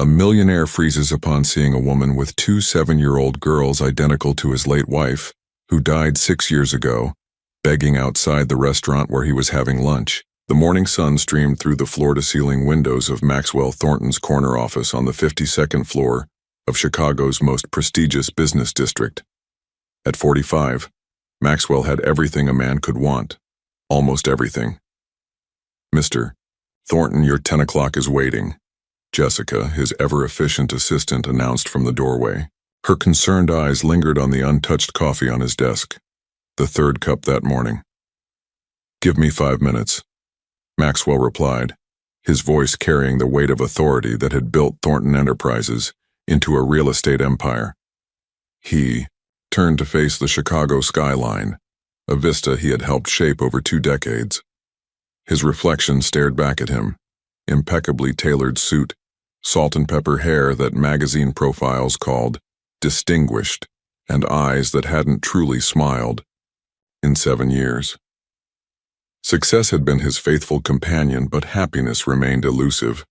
millionaire freezes upon seeing a woman with two 7-year-old girls identical to his late wife, who died 6 years ago, begging outside the restaurant where he was having lunch. The morning sun streamed through the floor-to-ceiling windows of Maxwell Thornton's corner office on the 52nd floor of Chicago's most prestigious business district. At 45, Maxwell had everything a man could want. Almost everything. "Mr. Thornton, your 10 o'clock is waiting," Jessica, his ever-efficient assistant, announced from the doorway. Her concerned eyes lingered on the untouched coffee on his desk, the third cup that morning. "Give me 5 minutes," Maxwell replied, his voice carrying the weight of authority that had built Thornton Enterprises into a real estate empire. He turned to face the Chicago skyline, a vista he had helped shape over 2 decades. His reflection stared back at him, impeccably tailored suit, salt and pepper hair that magazine profiles called distinguished, and eyes that hadn't truly smiled in 7 years. Success had been his faithful companion, but happiness remained elusive.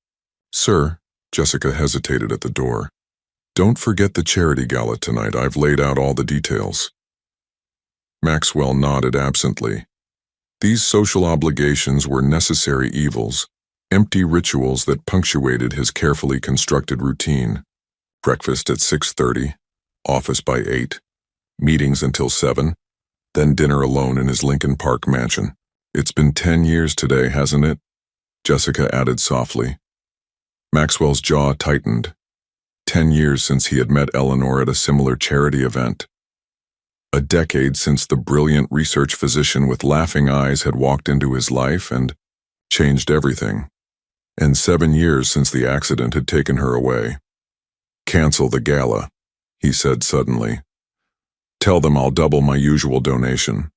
"Sir," Jessica hesitated at the door, "don't forget the charity gala tonight. I've laid out all the details." Maxwell nodded absently. These social obligations were necessary evils, empty rituals that punctuated his carefully constructed routine. Breakfast at 6:30, office by 8, meetings until 7, then dinner alone in his Lincoln Park mansion. "It's been 10 years today, hasn't it?" Jessica added softly. Maxwell's jaw tightened. 10 years since he had met Eleanor at a similar charity event. A decade since the brilliant research physician with laughing eyes had walked into his life and changed everything. And 7 years since the accident had taken her away. "Cancel the gala," he said suddenly. "Tell them I'll double my usual donation."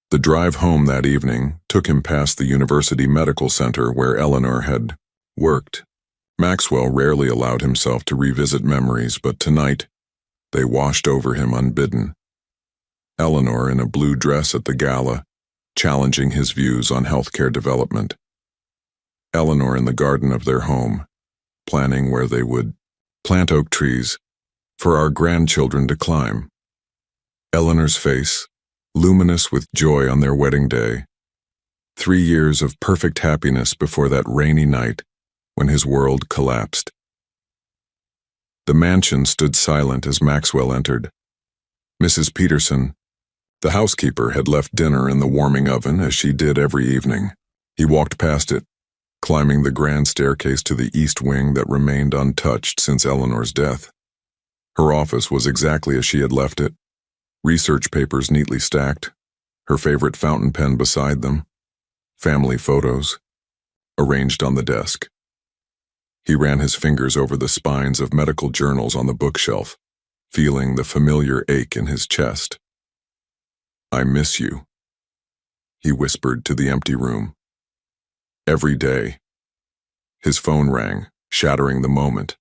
The drive home that evening took him past the University Medical Center where Eleanor had worked. Maxwell rarely allowed himself to revisit memories, but tonight they washed over him unbidden. Eleanor in a blue dress at the gala, challenging his views on healthcare development. Eleanor in the garden of their home, planning where they would plant oak trees for our grandchildren to climb. Eleanor's face, luminous with joy on their wedding day. 3 years of perfect happiness before that rainy night when his world collapsed. The mansion stood silent as Maxwell entered. Mrs. Peterson, the housekeeper, had left dinner in the warming oven as she did every evening. He walked past it, climbing the grand staircase to the east wing that remained untouched since Eleanor's death. Her office was exactly as she had left it, research papers neatly stacked, her favorite fountain pen beside them, family photos arranged on the desk. He ran his fingers over the spines of medical journals on the bookshelf, feeling the familiar ache in his chest. "I miss you," he whispered to the empty room. "Every day." His phone rang, shattering the moment.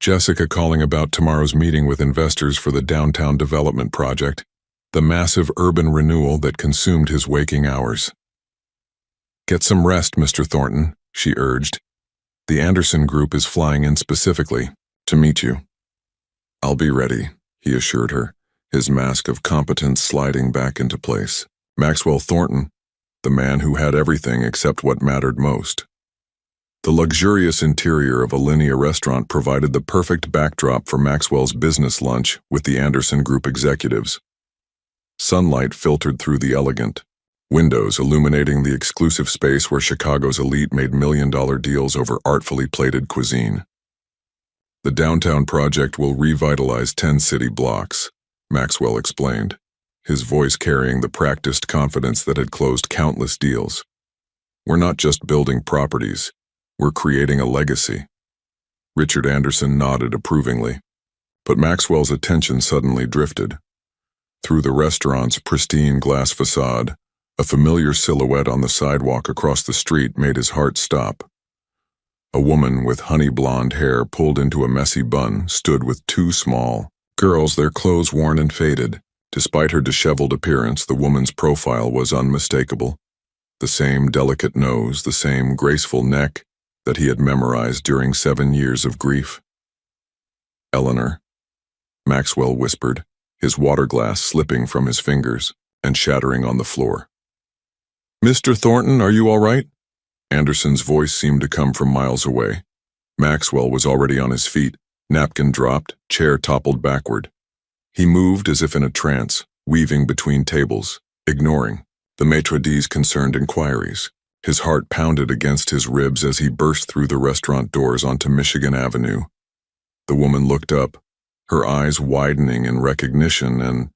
Jessica calling about tomorrow's meeting with investors for the downtown development project, the massive urban renewal that consumed his waking hours. "Get some rest, Mr. Thornton," she urged. "The Anderson Group is flying in specifically to meet you." "I'll be ready," he assured her, his mask of competence sliding back into place. Maxwell Thornton, the man who had everything except what mattered most. The luxurious interior of a Linea restaurant provided the perfect backdrop for Maxwell's business lunch with the Anderson Group executives. Sunlight filtered through the elegant windows, illuminating the exclusive space where Chicago's elite made million-dollar deals over artfully plated cuisine. "The downtown project will revitalize 10 city blocks," Maxwell explained, his voice carrying the practiced confidence that had closed countless deals. "We're not just building properties, we're creating a legacy." Richard Anderson nodded approvingly, but Maxwell's attention suddenly drifted. Through the restaurant's pristine glass facade, a familiar silhouette on the sidewalk across the street made his heart stop. A woman with honey blonde hair pulled into a messy bun stood with 2 small girls, their clothes worn and faded. Despite her disheveled appearance, the woman's profile was unmistakable. The same delicate nose, the same graceful neck, that he had memorized during 7 years of grief. Eleanor, Maxwell whispered, his water glass slipping from his fingers and shattering on the floor. Mr. Thornton, are you all right? Anderson's voice seemed to come from miles away. Maxwell was already on his feet, napkin dropped, chair toppled backward. He moved as if in a trance, weaving between tables, ignoring the maitre d's concerned inquiries. His heart pounded against his ribs as he burst through the restaurant doors onto Michigan Avenue. The woman looked up, her eyes widening in recognition, and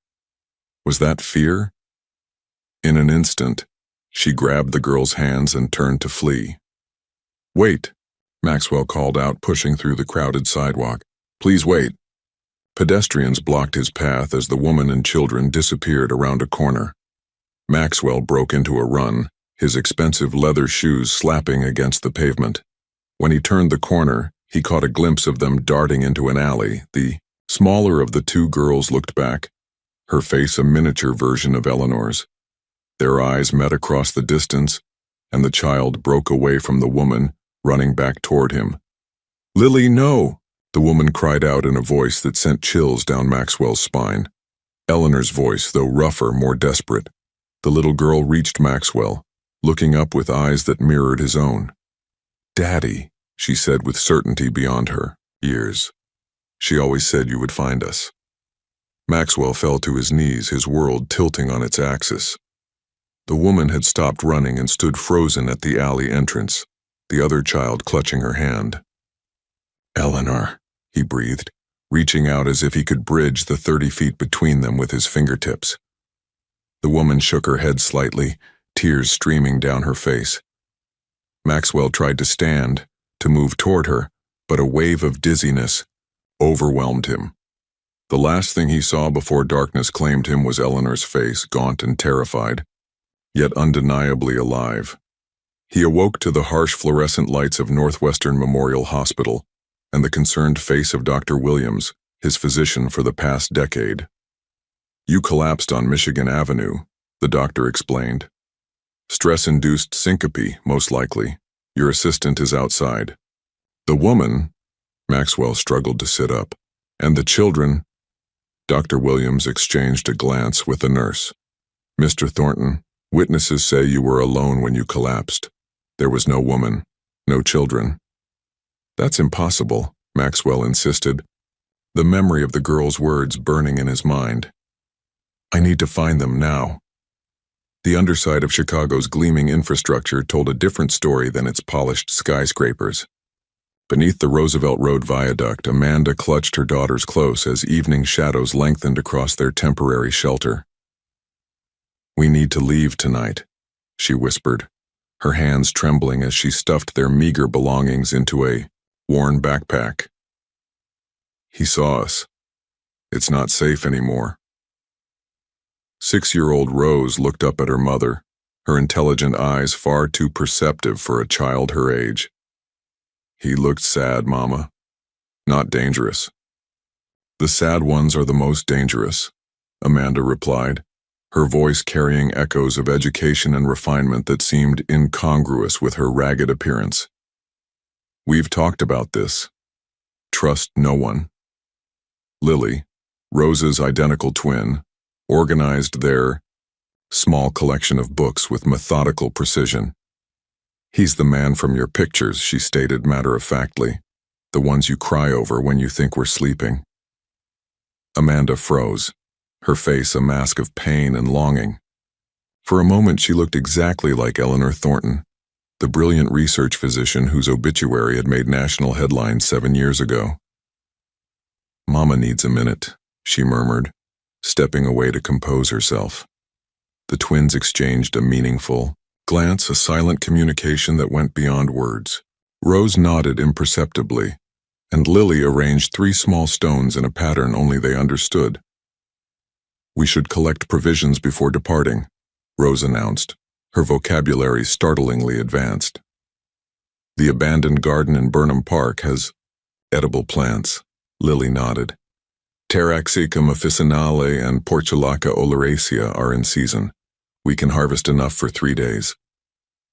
was that fear? In an instant, she grabbed the girl's hands and turned to flee. Wait, Maxwell called out, pushing through the crowded sidewalk. Please wait. Pedestrians blocked his path as the woman and children disappeared around a corner. Maxwell broke into a run, his expensive leather shoes slapping against the pavement. When he turned the corner, he caught a glimpse of them darting into an alley. The smaller of the two girls looked back, her face a miniature version of Eleanor's. Their eyes met across the distance, and the child broke away from the woman, running back toward him. Lily, no! The woman cried out in a voice that sent chills down Maxwell's spine. Eleanor's voice, though rougher, more desperate. The little girl reached Maxwell, looking up with eyes that mirrored his own. Daddy, she said with certainty beyond her years. She always said you would find us. Maxwell fell to his knees, his world tilting on its axis. The woman had stopped running and stood frozen at the alley entrance, the other child clutching her hand. Eleanor, he breathed, reaching out as if he could bridge the 30 feet between them with his fingertips. The woman shook her head slightly, tears streaming down her face. Maxwell tried to stand, to move toward her, but a wave of dizziness overwhelmed him. The last thing he saw before darkness claimed him was Eleanor's face, gaunt and terrified, yet undeniably alive. He awoke to the harsh fluorescent lights of Northwestern Memorial Hospital and the concerned face of Dr. Williams, his physician for the past decade. You collapsed on Michigan Avenue, the doctor explained. Stress-induced syncope, most likely. Your assistant is outside. The woman, Maxwell struggled to sit up, and the children. Dr. Williams exchanged a glance with the nurse. Mr. Thornton, witnesses say you were alone when you collapsed. There was no woman, no children. That's impossible, Maxwell insisted, the memory of the girl's words burning in his mind. I need to find them now. The underside of Chicago's gleaming infrastructure told a different story than its polished skyscrapers. Beneath the Roosevelt Road viaduct, Amanda clutched her daughters close as evening shadows lengthened across their temporary shelter. We need to leave tonight, she whispered, her hands trembling as she stuffed their meager belongings into a worn backpack. He saw us. It's not safe anymore. 6-year-old Rose looked up at her mother, her intelligent eyes far too perceptive for a child her age. He looked sad, Mama. Not dangerous. The sad ones are the most dangerous, Amanda replied, her voice carrying echoes of education and refinement that seemed incongruous with her ragged appearance. We've talked about this. Trust no one. Lily, Rose's identical twin, organized their small collection of books with methodical precision. He's the man from your pictures, she stated matter-of-factly, the ones you cry over when you think we're sleeping. Amanda froze, her face a mask of pain and longing. For a moment she looked exactly like Eleanor Thornton, the brilliant research physician whose obituary had made national headlines 7 years ago. Mama needs a minute, she murmured, stepping away to compose herself. The twins exchanged a meaningful glance, a silent communication that went beyond words. Rose nodded imperceptibly, and Lily arranged 3 small stones in a pattern only they understood. We should collect provisions before departing, Rose announced, her vocabulary startlingly advanced. The abandoned garden in Burnham Park has edible plants, Lily nodded. Taraxacum officinale and Portulaca oleracea are in season. We can harvest enough for 3 days.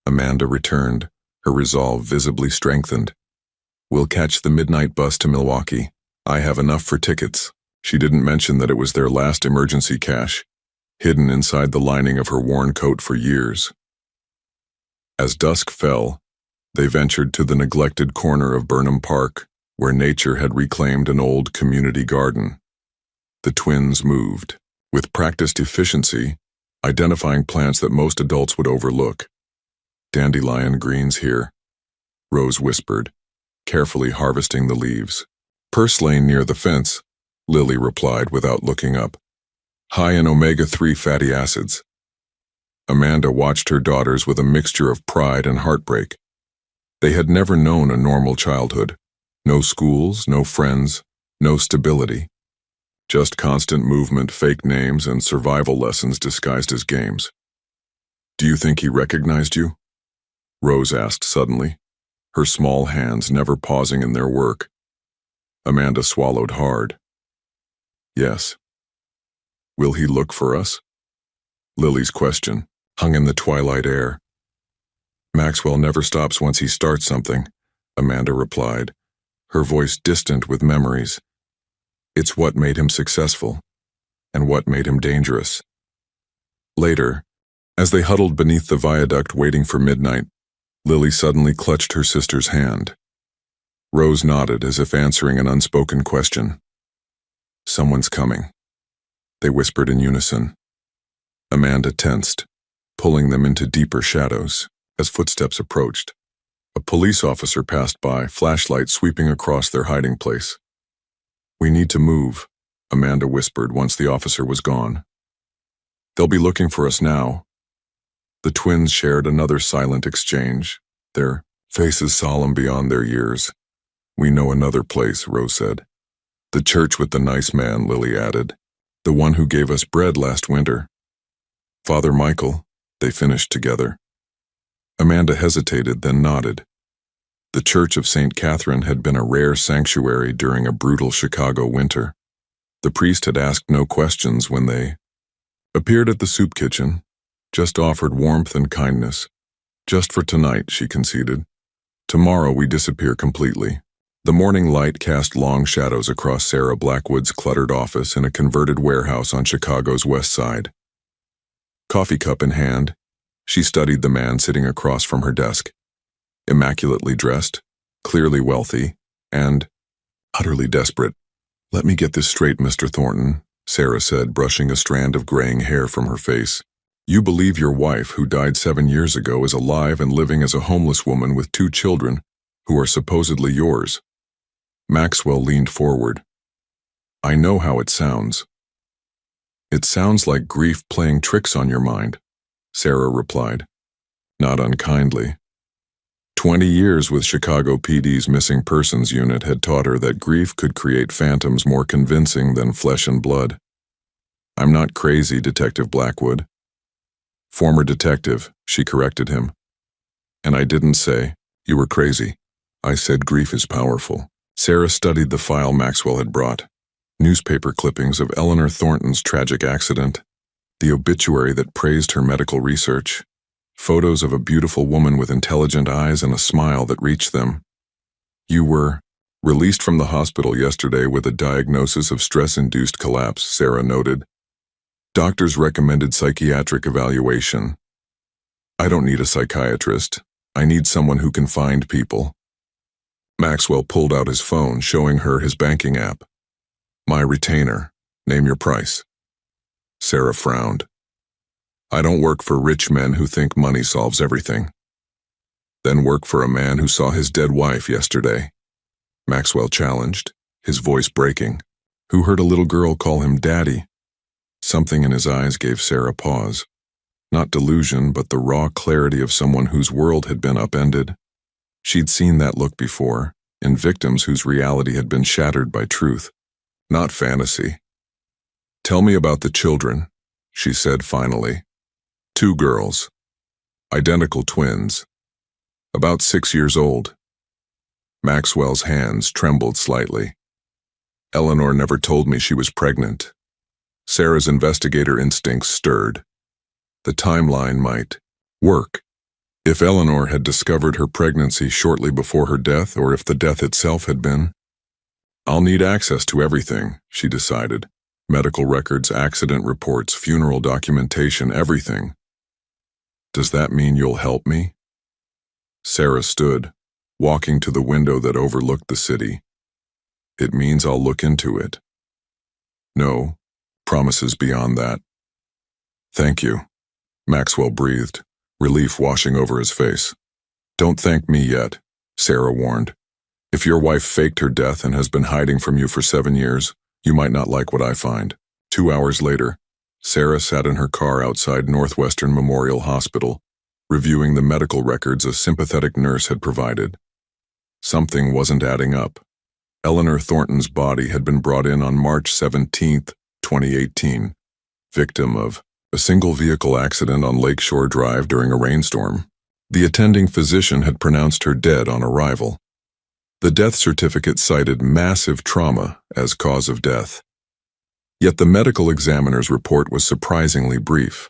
Amanda returned, her resolve visibly strengthened. "We'll catch the midnight bus to Milwaukee. I have enough for tickets." She didn't mention that it was their last emergency cash, hidden inside the lining of her worn coat for years. As dusk fell, they ventured to the neglected corner of Burnham Park, where nature had reclaimed an old community garden. The twins moved, with practiced efficiency, identifying plants that most adults would overlook. "Dandelion greens here," Rose whispered, carefully harvesting the leaves. "Purslane near the fence," Lily replied without looking up. "High in omega-3 fatty acids." Amanda watched her daughters with a mixture of pride and heartbreak. They had never known a normal childhood. No schools, no friends, no stability. Just constant movement, fake names, and survival lessons disguised as games. "Do you think he recognized you?" Rose asked suddenly, her small hands never pausing in their work. Amanda swallowed hard. "Yes." "Will he look for us?" Lily's question hung in the twilight air. "Maxwell never stops once he starts something," Amanda replied, her voice distant with memories. "It's what made him successful, and what made him dangerous." Later, as they huddled beneath the viaduct waiting for midnight, Lily suddenly clutched her sister's hand. Rose nodded as if answering an unspoken question. "Someone's coming," they whispered in unison. Amanda tensed, pulling them into deeper shadows. As footsteps approached, a police officer passed by, flashlight sweeping across their hiding place. "We need to move," Amanda whispered once the officer was gone. "They'll be looking for us now." The twins shared another silent exchange, their faces solemn beyond their years. "We know another place," Rose said. "The church with the nice man," Lily added. "The one who gave us bread last winter." "Father Michael," they finished together. Amanda hesitated, then nodded. The Church of St. Catherine had been a rare sanctuary during a brutal Chicago winter. The priest had asked no questions when they appeared at the soup kitchen, just offered warmth and kindness. "Just for tonight," she conceded. "Tomorrow we disappear completely." The morning light cast long shadows across Sarah Blackwood's cluttered office in a converted warehouse on Chicago's west side. Coffee cup in hand, she studied the man sitting across from her desk. Immaculately dressed, clearly wealthy, and utterly desperate. "Let me get this straight, Mr. Thornton," Sarah said, brushing a strand of graying hair from her face. "You believe your wife, who died 7 years ago, is alive and living as a homeless woman with 2 children, who are supposedly yours." Maxwell leaned forward. "I know how it sounds." "It sounds like grief playing tricks on your mind," Sarah replied, not unkindly. 20 years with Chicago PD's Missing Persons Unit had taught her that grief could create phantoms more convincing than flesh and blood. "I'm not crazy, Detective Blackwood." "Former detective," she corrected him. "And I didn't say you were crazy. I said grief is powerful." Sarah studied the file Maxwell had brought. Newspaper clippings of Eleanor Thornton's tragic accident, the obituary that praised her medical research, photos of a beautiful woman with intelligent eyes and a smile that reached them. "You were released from the hospital yesterday with a diagnosis of stress-induced collapse," Sarah noted. "Doctors recommended psychiatric evaluation." "I don't need a psychiatrist. I need someone who can find people." Maxwell pulled out his phone, showing her his banking app. "My retainer. Name your price." Sarah frowned. "I don't work for rich men who think money solves everything." "Then work for a man who saw his dead wife yesterday," Maxwell challenged, his voice breaking. "Who heard a little girl call him daddy." Something in his eyes gave Sarah pause. Not delusion, but the raw clarity of someone whose world had been upended. She'd seen that look before, in victims whose reality had been shattered by truth, not fantasy. "Tell me about the children," she said finally. 2 girls. Identical twins. About 6 years old. Maxwell's hands trembled slightly. "Eleanor never told me she was pregnant." Sarah's investigator instincts stirred. The timeline might work. If Eleanor had discovered her pregnancy shortly before her death, or if the death itself had been. I'll need access to everything, she decided. Medical records, accident reports, funeral documentation, everything. Does that mean you'll help me? Sarah stood, walking to the window that overlooked the city. It means I'll look into it. No, promises beyond that. Thank you, Maxwell breathed, relief washing over his face. Don't thank me yet, Sarah warned. If your wife faked her death and has been hiding from you for 7 years, you might not like what I find. 2 hours later, Sarah sat in her car outside Northwestern Memorial Hospital, reviewing the medical records a sympathetic nurse had provided. Something wasn't adding up. Eleanor Thornton's body had been brought in on March 17, 2018, victim of a single-vehicle accident on Lakeshore Drive during a rainstorm. The attending physician had pronounced her dead on arrival. The death certificate cited massive trauma as cause of death. Yet the medical examiner's report was surprisingly brief.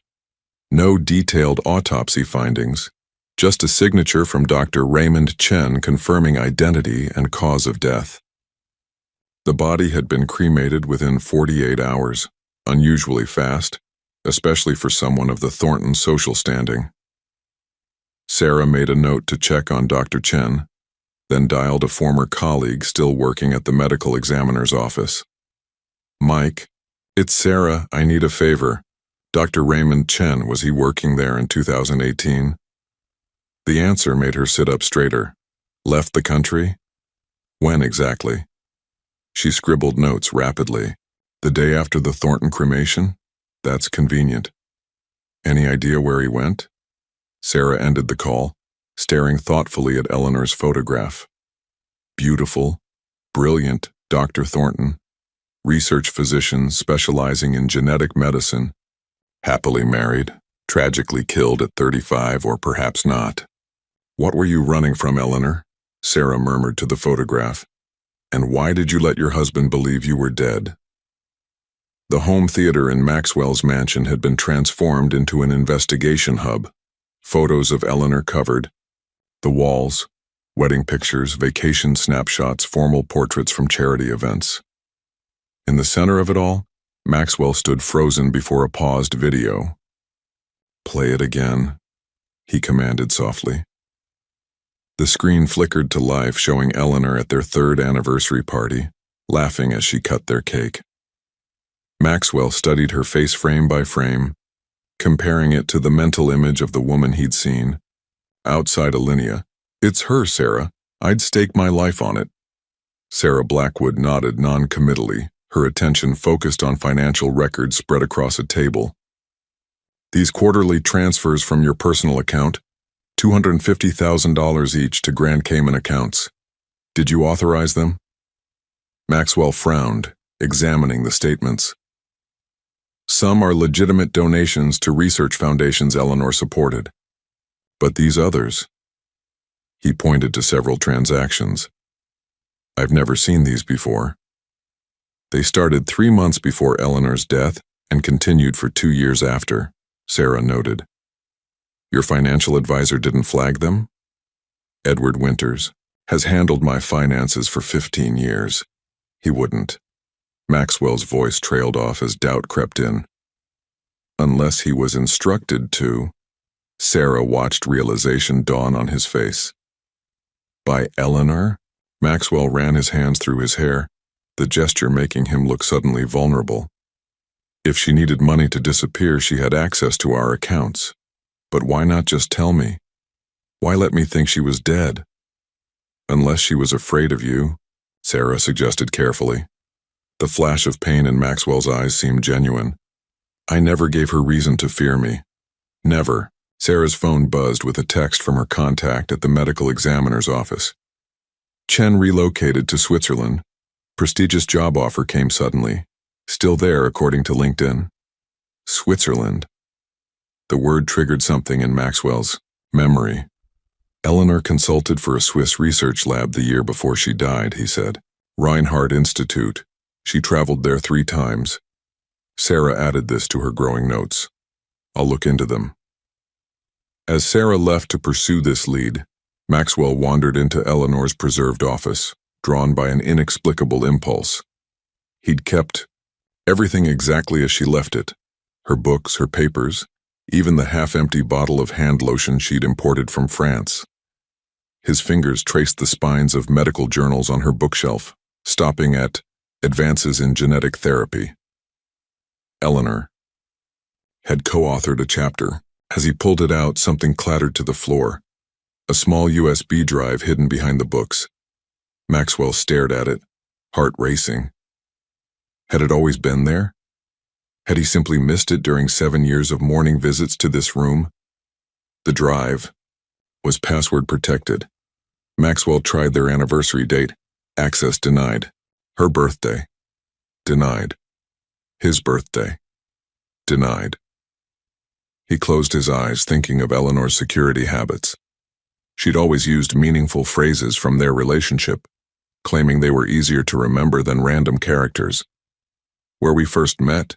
No detailed autopsy findings, just a signature from Dr. Raymond Chen confirming identity and cause of death. The body had been cremated within 48 hours, unusually fast, especially for someone of the Thornton social standing. Sarah made a note to check on Dr. Chen, then dialed a former colleague still working at the medical examiner's office. Mike, it's Sarah, I need a favor. Dr. Raymond Chen, was he working there in 2018? The answer made her sit up straighter. Left the country? When exactly? She scribbled notes rapidly. The day after the Thornton cremation? That's convenient. Any idea where he went? Sarah ended the call, staring thoughtfully at Eleanor's photograph. Beautiful, brilliant Dr. Thornton, research physician specializing in genetic medicine, happily married, tragically killed at 35 or perhaps not. What were you running from, Eleanor? Sarah murmured to the photograph. And why did you let your husband believe you were dead? The home theater in Maxwell's mansion had been transformed into an investigation hub. Photos of Eleanor covered the walls, wedding pictures, vacation snapshots, formal portraits from charity events. In the center of it all, Maxwell stood frozen before a paused video. Play it again, he commanded softly. The screen flickered to life, showing Eleanor at their 3rd anniversary party, laughing as she cut their cake. Maxwell studied her face frame by frame, comparing it to the mental image of the woman he'd seen. Outside Alinea, it's her, Sarah. I'd stake my life on it. Sarah Blackwood nodded non-committally, her attention focused on financial records spread across a table. These quarterly transfers from your personal account, $250,000 each to Grand Cayman accounts. Did you authorize them? Maxwell frowned, examining the statements. Some are legitimate donations to research foundations Eleanor supported. But these others? He pointed to several transactions. I've never seen these before. They started 3 months before Eleanor's death and continued for 2 years after, Sarah noted. Your financial advisor didn't flag them? Edward Winters has handled my finances for 15 years. He wouldn't. Maxwell's voice trailed off as doubt crept in. Unless he was instructed to. Sarah watched realization dawn on his face. By Eleanor? Maxwell ran his hands through his hair, the gesture making him look suddenly vulnerable. If she needed money to disappear, she had access to our accounts. But why not just tell me? Why let me think she was dead? Unless she was afraid of you, Sarah suggested carefully. The flash of pain in Maxwell's eyes seemed genuine. I never gave her reason to fear me. Never. Sarah's phone buzzed with a text from her contact at the medical examiner's office. Chen relocated to Switzerland. Prestigious job offer came suddenly. Still there, according to LinkedIn. Switzerland. The word triggered something in Maxwell's memory. Eleanor consulted for a Swiss research lab the year before she died, he said. Reinhardt Institute. She traveled there 3 times. Sarah added this to her growing notes. I'll look into them. As Sarah left to pursue this lead, Maxwell wandered into Eleanor's preserved office, drawn by an inexplicable impulse. He'd kept everything exactly as she left it, her books, her papers, even the half-empty bottle of hand lotion she'd imported from France. His fingers traced the spines of medical journals on her bookshelf, stopping at Advances in Genetic Therapy. Eleanor had co-authored a chapter. As he pulled it out, something clattered to the floor. A small USB drive hidden behind the books. Maxwell stared at it, heart racing. Had it always been there? Had he simply missed it during 7 years of morning visits to this room? The drive was password protected. Maxwell tried their anniversary date. Access denied. Her birthday. Denied. His birthday. Denied. He closed his eyes, thinking of Eleanor's security habits. She'd always used meaningful phrases from their relationship, claiming they were easier to remember than random characters. Where we first met,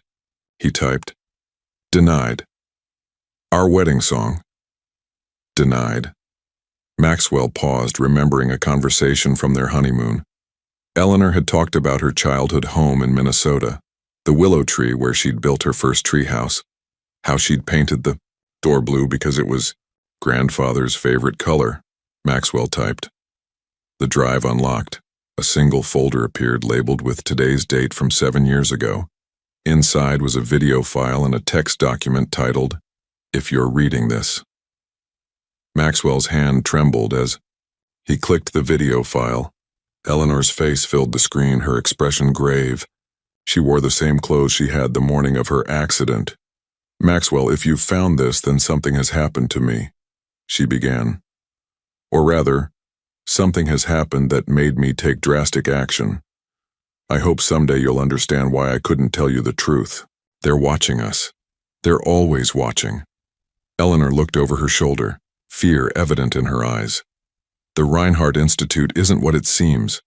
he typed. Denied. Our wedding song. Denied. Maxwell paused, remembering a conversation from their honeymoon. Eleanor had talked about her childhood home in Minnesota, the willow tree where she'd built her first treehouse, how she'd painted the door blue because it was grandfather's favorite color. Maxwell typed. The drive unlocked. A single folder appeared labeled with today's date from 7 years ago. Inside was a video file and a text document titled, If You're Reading This. Maxwell's hand trembled as he clicked the video file. Eleanor's face filled the screen, her expression grave. She wore the same clothes she had the morning of her accident. Maxwell, if you've found this, then something has happened to me, she began. Or rather, something has happened that made me take drastic action. I hope someday you'll understand why I couldn't tell you the truth. They're watching us. They're always watching. Eleanor looked over her shoulder, fear evident in her eyes. The Reinhardt Institute isn't what it seems.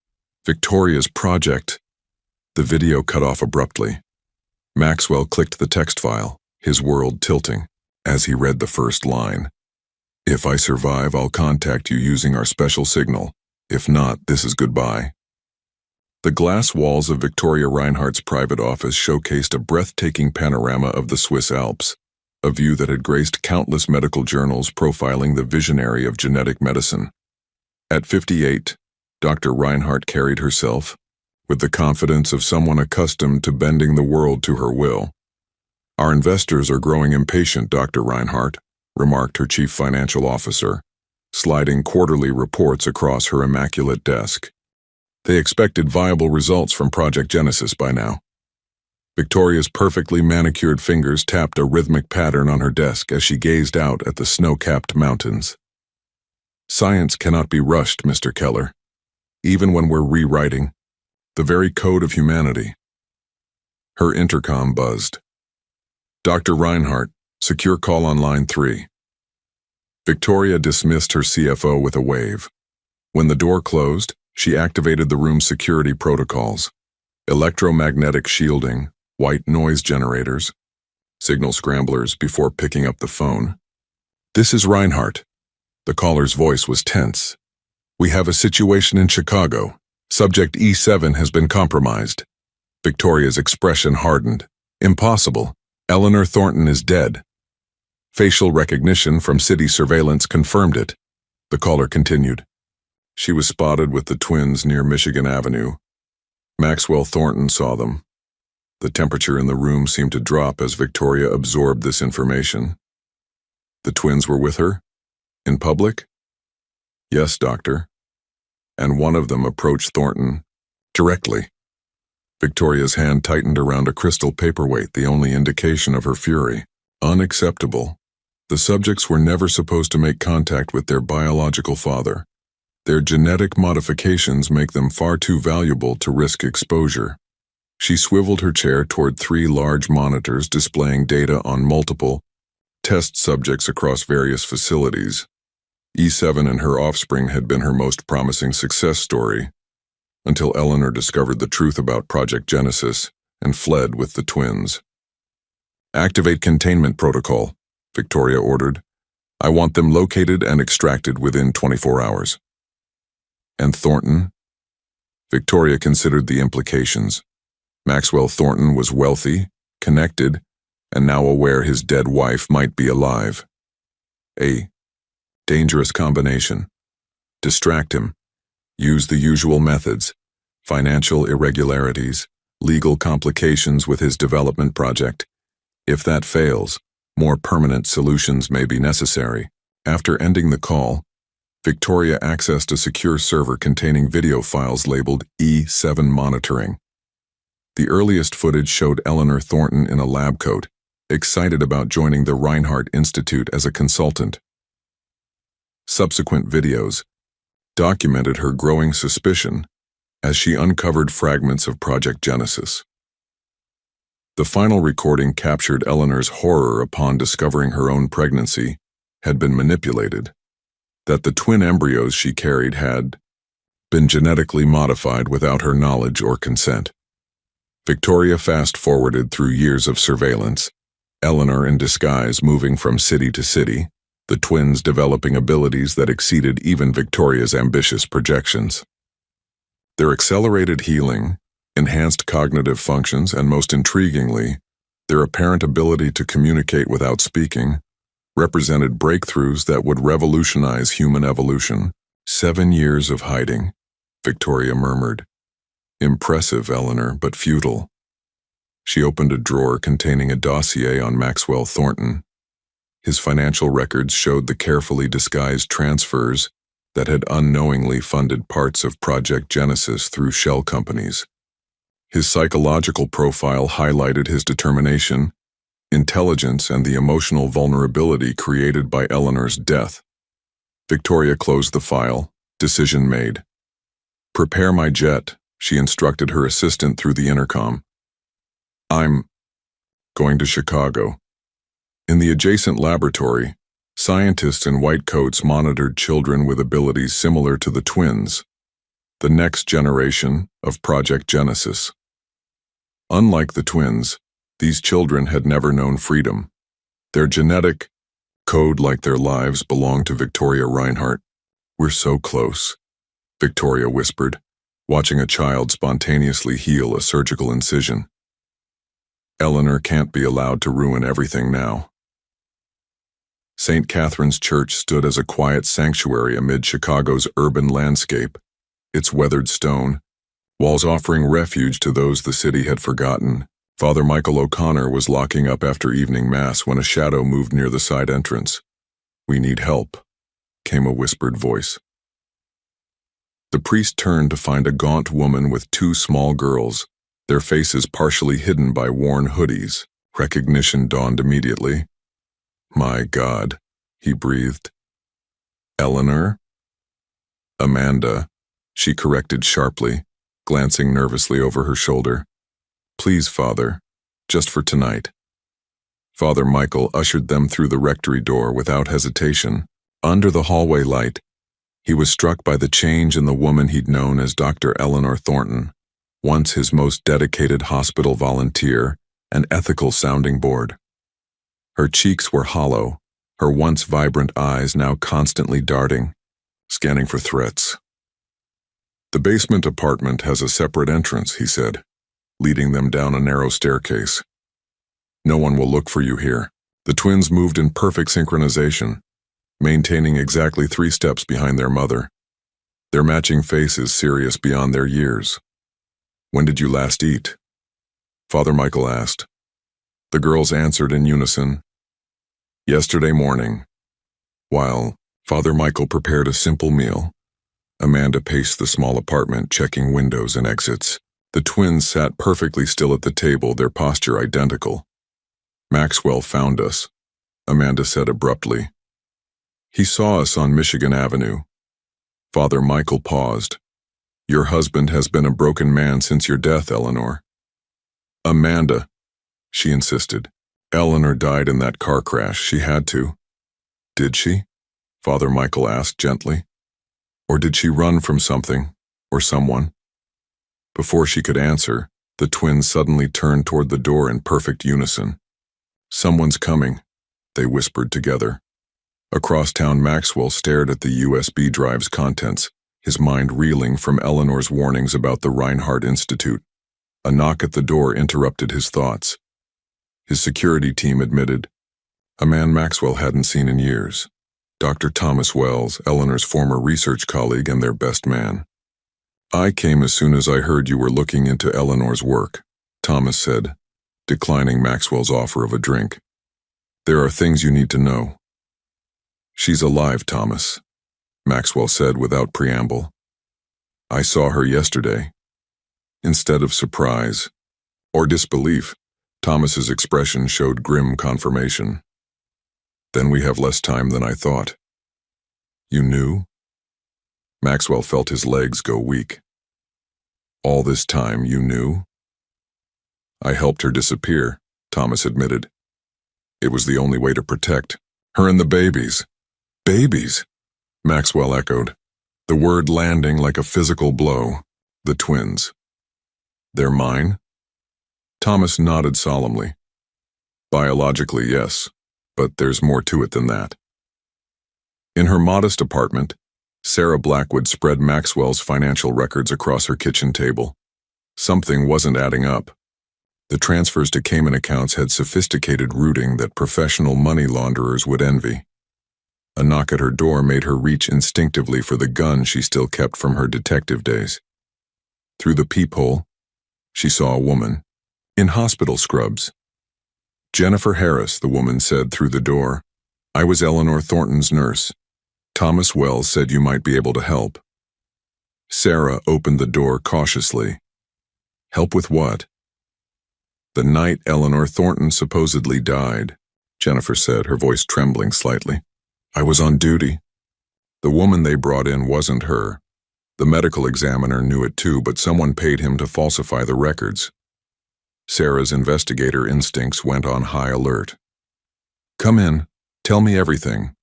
Victoria's project. The video cut off abruptly. Maxwell clicked the text file, his world tilting, as he read the first line. If I survive, I'll contact you using our special signal. If not, this is goodbye. The glass walls of Victoria Reinhardt's private office showcased a breathtaking panorama of the Swiss Alps, a view that had graced countless medical journals profiling the visionary of genetic medicine. At 58, Dr. Reinhardt carried herself with the confidence of someone accustomed to bending the world to her will. Our investors are growing impatient, Dr. Reinhardt, remarked her chief financial officer, sliding quarterly reports across her immaculate desk. They expected viable results from Project Genesis by now. Victoria's perfectly manicured fingers tapped a rhythmic pattern on her desk as she gazed out at the snow-capped mountains. Science cannot be rushed, Mr. Keller, even when we're rewriting the very code of humanity. Her intercom buzzed. Dr. Reinhardt, secure call on line 3. Victoria dismissed her CFO with a wave. When the door closed, she activated the room's security protocols. Electromagnetic shielding, white noise generators, signal scramblers before picking up the phone. This is Reinhardt. The caller's voice was tense. We have a situation in Chicago. Subject E7 has been compromised. Victoria's expression hardened. Impossible. Eleanor Thornton is dead. Facial recognition from city surveillance confirmed it. The caller continued. She was spotted with the twins near Michigan Avenue. Maxwell Thornton saw them. The temperature in the room seemed to drop as Victoria absorbed this information. The twins were with her? In public? Yes, doctor. And one of them approached Thornton directly. Victoria's hand tightened around a crystal paperweight, the only indication of her fury. Unacceptable. The subjects were never supposed to make contact with their biological father. Their genetic modifications make them far too valuable to risk exposure. She swiveled her chair toward 3 large monitors displaying data on multiple test subjects across various facilities. E7 and her offspring had been her most promising success story, until Eleanor discovered the truth about Project Genesis and fled with the twins. Activate containment protocol, Victoria ordered. I want them located and extracted within 24 hours. And Thornton? Victoria considered the implications. Maxwell Thornton was wealthy, connected, and now aware his dead wife might be alive. A dangerous combination. Distract him. Use the usual methods. Financial irregularities, legal complications with his development project. If that fails, more permanent solutions may be necessary. After ending the call, Victoria accessed a secure server containing video files labeled E7 monitoring. The earliest footage showed Eleanor Thornton in a lab coat, excited about joining the Reinhardt Institute as a consultant. Subsequent videos documented her growing suspicion as she uncovered fragments of Project Genesis. The final recording captured Eleanor's horror upon discovering her own pregnancy had been manipulated, that the twin embryos she carried had been genetically modified without her knowledge or consent. Victoria fast-forwarded through years of surveillance, Eleanor in disguise moving from city to city, the twins developing abilities that exceeded even Victoria's ambitious projections. Their accelerated healing, enhanced cognitive functions, and most intriguingly, their apparent ability to communicate without speaking, represented breakthroughs that would revolutionize human evolution. 7 years of hiding, Victoria murmured. Impressive, Eleanor, but futile. She opened a drawer containing a dossier on Maxwell Thornton. His financial records showed the carefully disguised transfers that had unknowingly funded parts of Project Genesis through shell companies. His psychological profile highlighted his determination, intelligence, and the emotional vulnerability created by Eleanor's death. Victoria closed the file. Decision made. Prepare my jet, she instructed her assistant through the intercom. I'm going to Chicago. In the adjacent laboratory, scientists in white coats monitored children with abilities similar to the twins, the next generation of Project Genesis. Unlike the twins, these children had never known freedom. Their genetic code, like their lives, belonged to Victoria Reinhardt. We're so close, Victoria whispered, watching a child spontaneously heal a surgical incision. Eleanor can't be allowed to ruin everything now. St. Catherine's Church stood as a quiet sanctuary amid Chicago's urban landscape, its weathered stone, walls offering refuge to those the city had forgotten. Father Michael O'Connor was locking up after evening mass when a shadow moved near the side entrance. We need help, came a whispered voice. The priest turned to find a gaunt woman with 2 small girls, their faces partially hidden by worn hoodies. Recognition dawned immediately. My God, he breathed. Eleanor? Amanda, she corrected sharply, glancing nervously over her shoulder. Please, Father, just for tonight. Father Michael ushered them through the rectory door without hesitation. Under the hallway light, he was struck by the change in the woman he'd known as Dr. Eleanor Thornton, once his most dedicated hospital volunteer and ethical sounding board. Her cheeks were hollow, her once vibrant eyes now constantly darting, scanning for threats. The basement apartment has a separate entrance, he said, leading them down a narrow staircase. No one will look for you here. The twins moved in perfect synchronization, maintaining exactly 3 steps behind their mother, their matching faces serious beyond their years. When did you last eat? Father Michael asked. The girls answered in unison. Yesterday morning. While Father Michael prepared a simple meal, Amanda paced the small apartment, checking windows and exits. The twins sat perfectly still at the table, their posture identical. Maxwell found us, Amanda said abruptly. He saw us on Michigan Avenue. Father Michael paused. Your husband has been a broken man since your death, Eleanor. Amanda, she insisted. Eleanor died in that car crash. She had to. Did she? Father Michael asked gently. Or did she run from something, or someone? Before she could answer, the twins suddenly turned toward the door in perfect unison. Someone's coming, they whispered together. Across town, Maxwell stared at the USB drive's contents, his mind reeling from Eleanor's warnings about the Reinhardt Institute. A knock at the door interrupted his thoughts. His security team admitted, a man Maxwell hadn't seen in years. Dr. Thomas Wells, Eleanor's former research colleague and their best man. I came as soon as I heard you were looking into Eleanor's work, Thomas said, declining Maxwell's offer of a drink. There are things you need to know. She's alive, Thomas, Maxwell said without preamble. I saw her yesterday. Instead of surprise or disbelief, Thomas's expression showed grim confirmation. Then we have less time than I thought. You knew? Maxwell felt his legs go weak. All this time you knew? I helped her disappear, Thomas admitted. It was the only way to protect her and the babies. Babies? Maxwell echoed, the word landing like a physical blow. The twins. They're mine? Thomas nodded solemnly. Biologically, yes, but there's more to it than that. In her modest apartment, Sarah Blackwood spread Maxwell's financial records across her kitchen table. Something wasn't adding up. The transfers to Cayman accounts had sophisticated routing that professional money launderers would envy. A knock at her door made her reach instinctively for the gun she still kept from her detective days. Through the peephole, she saw a woman, in hospital scrubs. Jennifer Harris, the woman said through the door. I was Eleanor Thornton's nurse. Thomas Wells said you might be able to help. Sarah opened the door cautiously. Help with what? The night Eleanor Thornton supposedly died, Jennifer said, her voice trembling slightly. I was on duty. The woman they brought in wasn't her. The medical examiner knew it too, but someone paid him to falsify the records. Sarah's investigator instincts went on high alert. Come in. Tell me everything.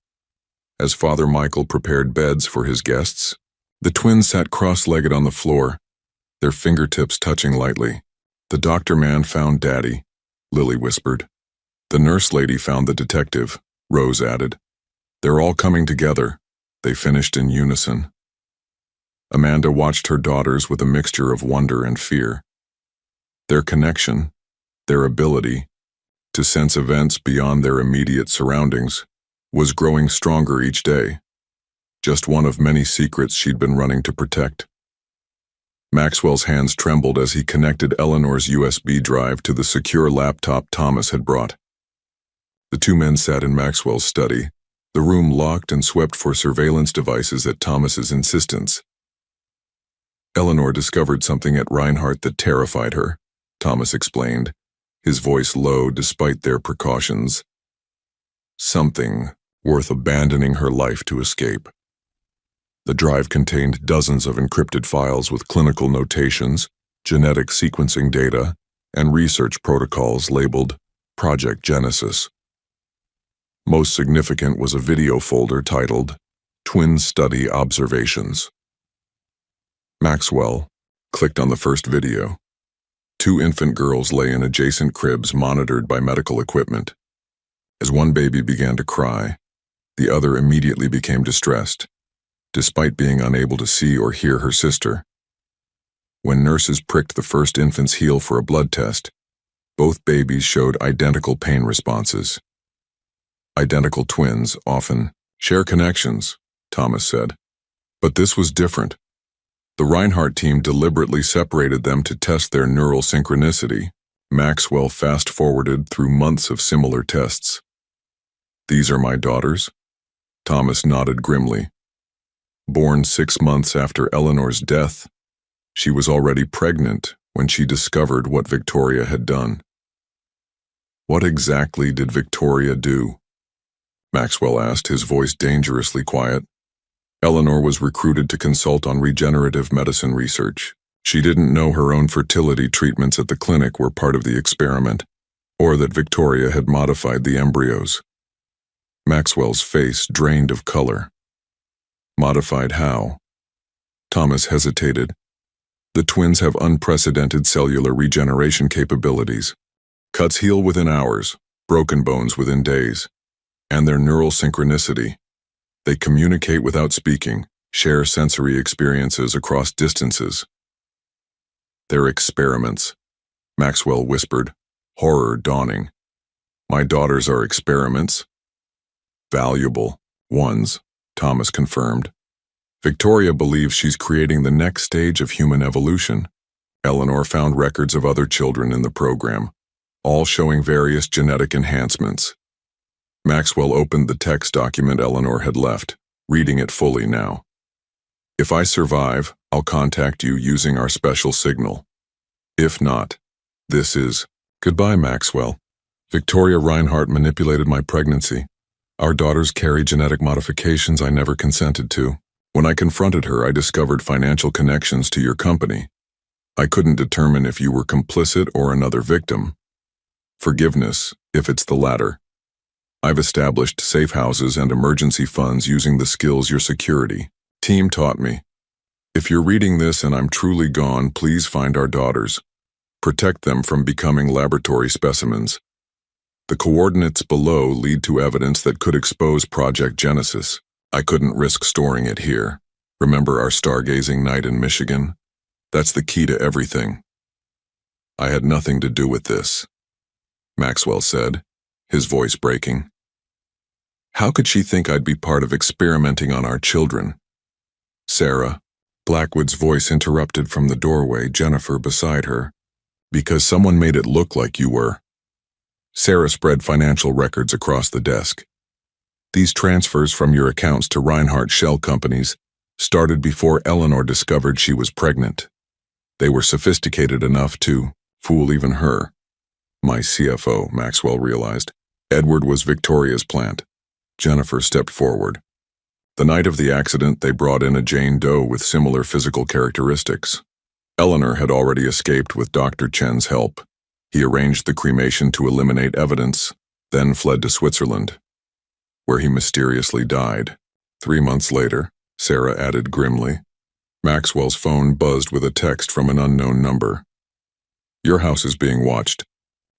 As Father Michael prepared beds for his guests, the twins sat cross-legged on the floor, their fingertips touching lightly. The doctor man found Daddy, Lily whispered. The nurse lady found the detective, Rose added. They're all coming together, they finished in unison. Amanda watched her daughters with a mixture of wonder and fear. Their connection, their ability to sense events beyond their immediate surroundings, was growing stronger each day. Just one of many secrets she'd been running to protect. Maxwell's hands trembled as he connected Eleanor's USB drive to the secure laptop Thomas had brought. The two men sat in Maxwell's study, the room locked and swept for surveillance devices at Thomas's insistence. Eleanor discovered something at Reinhardt that terrified her, Thomas explained, his voice low despite their precautions. Something worth abandoning her life to escape. The drive contained dozens of encrypted files with clinical notations, genetic sequencing data, and research protocols labeled Project Genesis. Most significant was a video folder titled Twin Study Observations. Maxwell clicked on the first video. Two infant girls lay in adjacent cribs monitored by medical equipment. As one baby began to cry, the other immediately became distressed, despite being unable to see or hear her sister. When nurses pricked the first infant's heel for a blood test, both babies showed identical pain responses. Identical twins often share connections, Thomas said. But this was different. The Reinhardt team deliberately separated them to test their neural synchronicity. Maxwell fast-forwarded through months of similar tests. These are my daughters? Thomas nodded grimly. Born 6 months after Eleanor's death, she was already pregnant when she discovered what Victoria had done. What exactly did Victoria do? Maxwell asked, his voice dangerously quiet. Eleanor was recruited to consult on regenerative medicine research. She didn't know her own fertility treatments at the clinic were part of the experiment, or that Victoria had modified the embryos. Maxwell's face drained of color. Modified how? Thomas hesitated. The twins have unprecedented cellular regeneration capabilities. Cuts heal within hours, broken bones within days. And their neural synchronicity, They communicate without speaking, share sensory experiences across distances. They're experiments, Maxwell whispered, horror dawning. My daughters are experiments? Valuable ones, Thomas confirmed. Victoria believes she's creating the next stage of human evolution. Eleanor found records of other children in the program, all showing various genetic enhancements. Maxwell opened the text document Eleanor had left, reading it fully now. If I survive, I'll contact you using our special signal. If not, this is goodbye, Maxwell. Victoria Reinhardt manipulated my pregnancy. Our daughters carry genetic modifications I never consented to. When I confronted her, I discovered financial connections to your company. I couldn't determine if you were complicit or another victim. Forgiveness, if it's the latter. I've established safe houses and emergency funds using the skills your security team taught me. If you're reading this and I'm truly gone, please find our daughters. Protect them from becoming laboratory specimens. The coordinates below lead to evidence that could expose Project Genesis. I couldn't risk storing it here. Remember our stargazing night in Michigan? That's the key to everything. I had nothing to do with this, Maxwell said, his voice breaking. How could she think I'd be part of experimenting on our children? Sarah, Blackwood's voice interrupted from the doorway, Jennifer beside her. Because someone made it look like you were. Sarah spread financial records across the desk. These transfers from your accounts to Reinhardt shell companies started before Eleanor discovered she was pregnant. They were sophisticated enough to fool even her. My CFO, Maxwell realized. Edward was Victoria's plant. Jennifer stepped forward. The night of the accident, they brought in a Jane Doe with similar physical characteristics. Eleanor had already escaped with Dr. Chen's help. He arranged the cremation to eliminate evidence, then fled to Switzerland, where he mysteriously died. 3 months later, Sarah added grimly. Maxwell's phone buzzed with a text from an unknown number. Your house is being watched.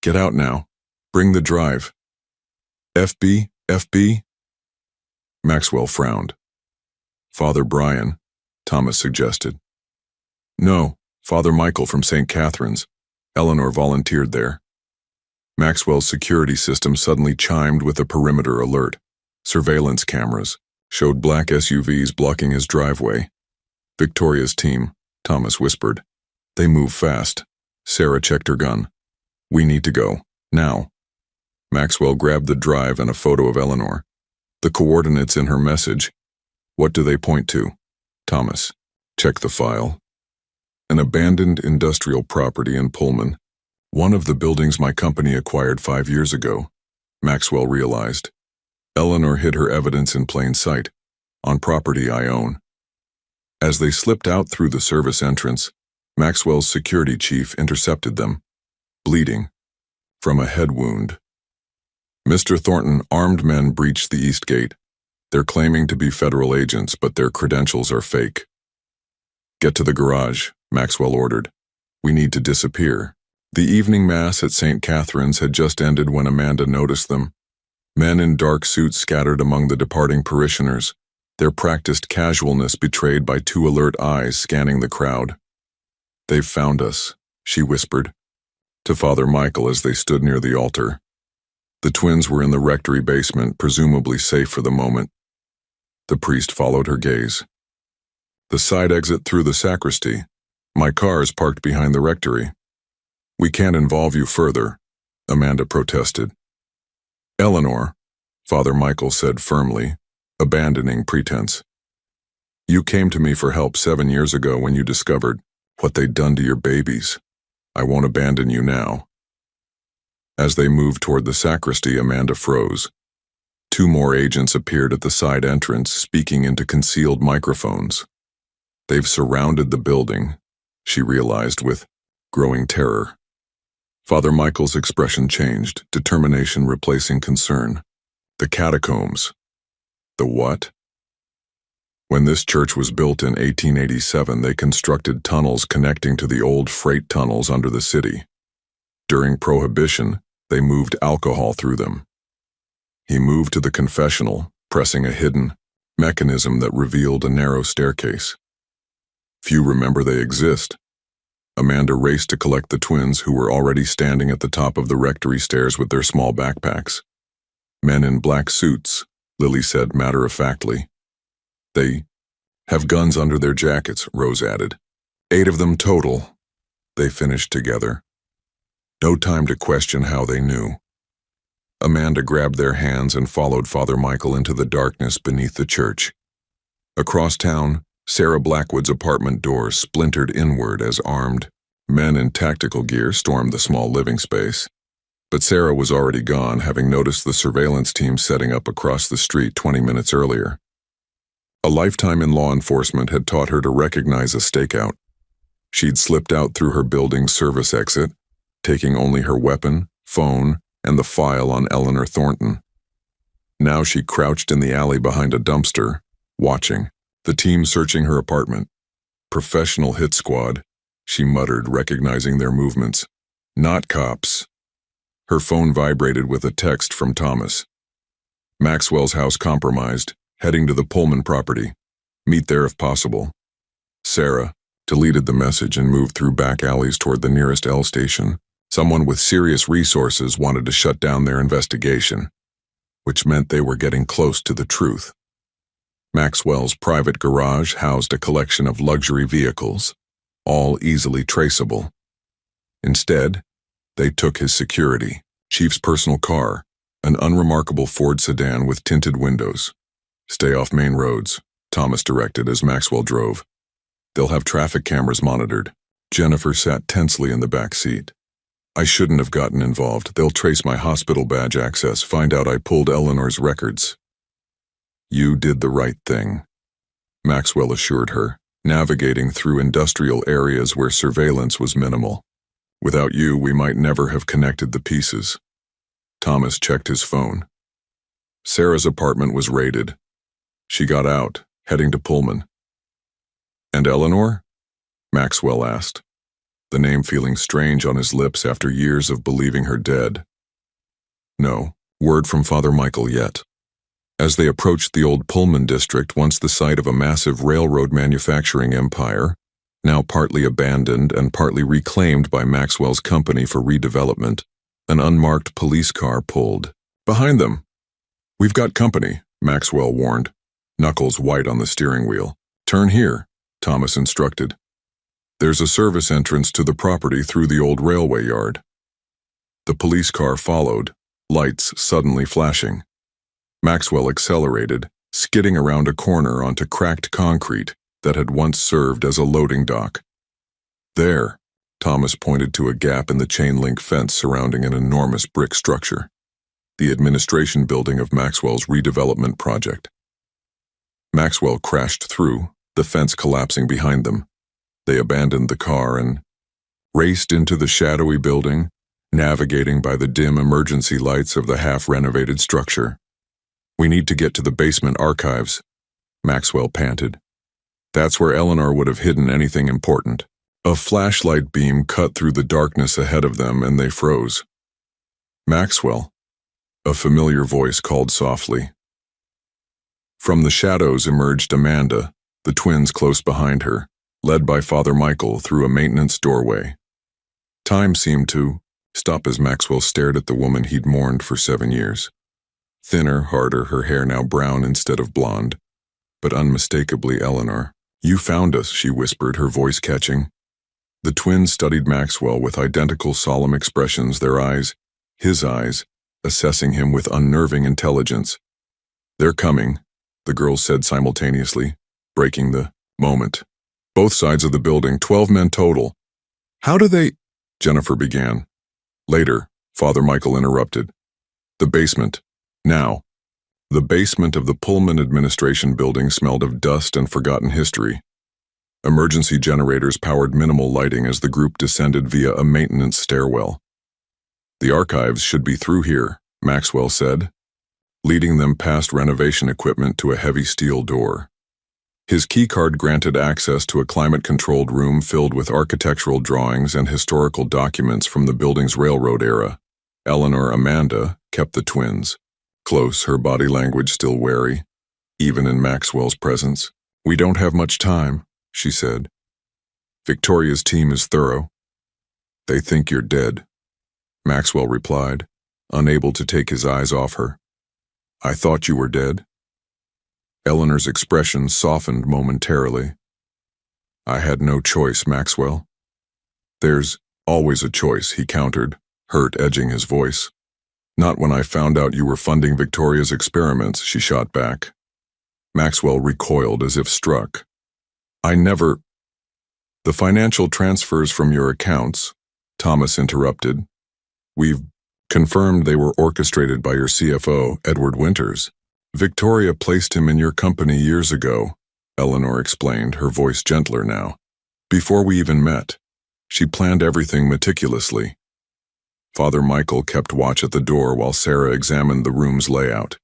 Get out now. Bring the drive. FB? FB? Maxwell frowned. Father Brian, Thomas suggested. No, Father Michael from St. Catherine's. Eleanor volunteered there. Maxwell's security system suddenly chimed with a perimeter alert. Surveillance cameras showed black SUVs blocking his driveway. Victoria's team, Thomas whispered. They move fast. Sarah checked her gun. We need to go, now. Maxwell grabbed the drive and a photo of Eleanor. The coordinates in her message. What do they point to? Thomas. Check the file. An abandoned industrial property in Pullman. One of the buildings my company acquired 5 years ago. Maxwell realized. Eleanor hid her evidence in plain sight, on property I own. As they slipped out through the service entrance, Maxwell's security chief intercepted them, bleeding from a head wound. Mr. Thornton, armed men breached the east gate. They're claiming to be federal agents, but their credentials are fake. Get to the garage, Maxwell ordered. We need to disappear. The evening mass at St. Catherine's had just ended when Amanda noticed them. Men in dark suits scattered among the departing parishioners, their practiced casualness betrayed by 2 alert eyes scanning the crowd. They've found us, she whispered to Father Michael as they stood near the altar. The twins were in the rectory basement, presumably safe for the moment. The priest followed her gaze. The side exit through the sacristy. My car is parked behind the rectory. We can't involve you further, Amanda protested. Eleanor, Father Michael said firmly, abandoning pretense. You came to me for help 7 years ago when you discovered what they'd done to your babies. I won't abandon you now. As they moved toward the sacristy, Amanda froze. 2 more agents appeared at the side entrance, speaking into concealed microphones. They've surrounded the building, she realized with growing terror. Father Michael's expression changed, determination replacing concern. The catacombs. The what? When this church was built in 1887, they constructed tunnels connecting to the old freight tunnels under the city. During Prohibition, they moved alcohol through them. He moved to the confessional, pressing a hidden, mechanism that revealed a narrow staircase. Few remember they exist. Amanda raced to collect the twins, who were already standing at the top of the rectory stairs with their small backpacks. Men in black suits, Lily said matter-of-factly. They have guns under their jackets, Rose added. 8 of them total. They finished together. No time to question how they knew. Amanda grabbed their hands and followed Father Michael into the darkness beneath the church. Across town, Sarah Blackwood's apartment door splintered inward as armed men in tactical gear stormed the small living space. But Sarah was already gone, having noticed the surveillance team setting up across the street 20 minutes earlier. A lifetime in law enforcement had taught her to recognize a stakeout. She'd slipped out through her building's service exit, taking only her weapon, phone, and the file on Eleanor Thornton. Now she crouched in the alley behind a dumpster, watching the team searching her apartment. Professional hit squad, she muttered, recognizing their movements. Not cops. Her phone vibrated with a text from Thomas. Maxwell's house compromised, heading to the Pullman property. Meet there if possible. Sarah deleted the message and moved through back alleys toward the nearest L station. Someone with serious resources wanted to shut down their investigation, which meant they were getting close to the truth. Maxwell's private garage housed a collection of luxury vehicles, all easily traceable. Instead, they took his security chief's personal car, an unremarkable Ford sedan with tinted windows. Stay off main roads, Thomas directed as Maxwell drove. They'll have traffic cameras monitored. Jennifer sat tensely in the back seat. I shouldn't have gotten involved. They'll trace my hospital badge access, find out I pulled Eleanor's records. You did the right thing, Maxwell assured her, navigating through industrial areas where surveillance was minimal. Without you, we might never have connected the pieces. Thomas checked his phone. Sarah's apartment was raided. She got out, heading to Pullman. And Eleanor? Maxwell asked, the name feeling strange on his lips after years of believing her dead. No word from Father Michael yet. As they approached the old Pullman district, once the site of a massive railroad manufacturing empire, now partly abandoned and partly reclaimed by Maxwell's company for redevelopment, an unmarked police car pulled. Behind them. We've got company, Maxwell warned, knuckles white on the steering wheel. Turn here, Thomas instructed. There's a service entrance to the property through the old railway yard. The police car followed, lights suddenly flashing. Maxwell accelerated, skidding around a corner onto cracked concrete that had once served as a loading dock. There, Thomas pointed to a gap in the chain-link fence surrounding an enormous brick structure, the administration building of Maxwell's redevelopment project. Maxwell crashed through, the fence collapsing behind them. They abandoned the car and raced into the shadowy building, navigating by the dim emergency lights of the half-renovated structure. We need to get to the basement archives, Maxwell panted. That's where Eleanor would have hidden anything important. A flashlight beam cut through the darkness ahead of them and they froze. Maxwell, a familiar voice called softly. From the shadows emerged Amanda, the twins close behind her, led by Father Michael through a maintenance doorway. Time seemed to stop as Maxwell stared at the woman he'd mourned for 7 years. Thinner, harder, her hair now brown instead of blonde, but unmistakably Eleanor. You found us, she whispered, her voice catching. The twins studied Maxwell with identical solemn expressions, their eyes, his eyes, assessing him with unnerving intelligence. They're coming, the girls said simultaneously, breaking the moment. Both sides of the building, 12 men total. How do they? Jennifer began. Later, Father Michael interrupted. The basement. Now. The basement of the Pullman administration building smelled of dust and forgotten history. Emergency generators powered minimal lighting as the group descended via a maintenance stairwell. The archives should be through here, Maxwell said, leading them past renovation equipment to a heavy steel door. His keycard granted access to a climate-controlled room filled with architectural drawings and historical documents from the building's railroad era. Eleanor Amanda kept the twins. Close, her body language still wary. even in Maxwell's presence. "We don't have much time," she said. "Victoria's team is thorough. They think you're dead," Maxwell replied, unable to take his eyes off her. "I thought you were dead." Eleanor's expression softened momentarily. "I had no choice, Maxwell." "There's always a choice," he countered, hurt edging his voice. "Not when I found out you were funding Victoria's experiments," she shot back. Maxwell recoiled as if struck. "I never—" "The financial transfers from your accounts," Thomas interrupted. "We've confirmed they were orchestrated by your CFO, Edward Winters. Victoria placed him in your company years ago," Eleanor explained, her voice gentler now. "Before we even met. She planned everything meticulously." Father Michael kept watch at the door while Sarah examined the room's layout.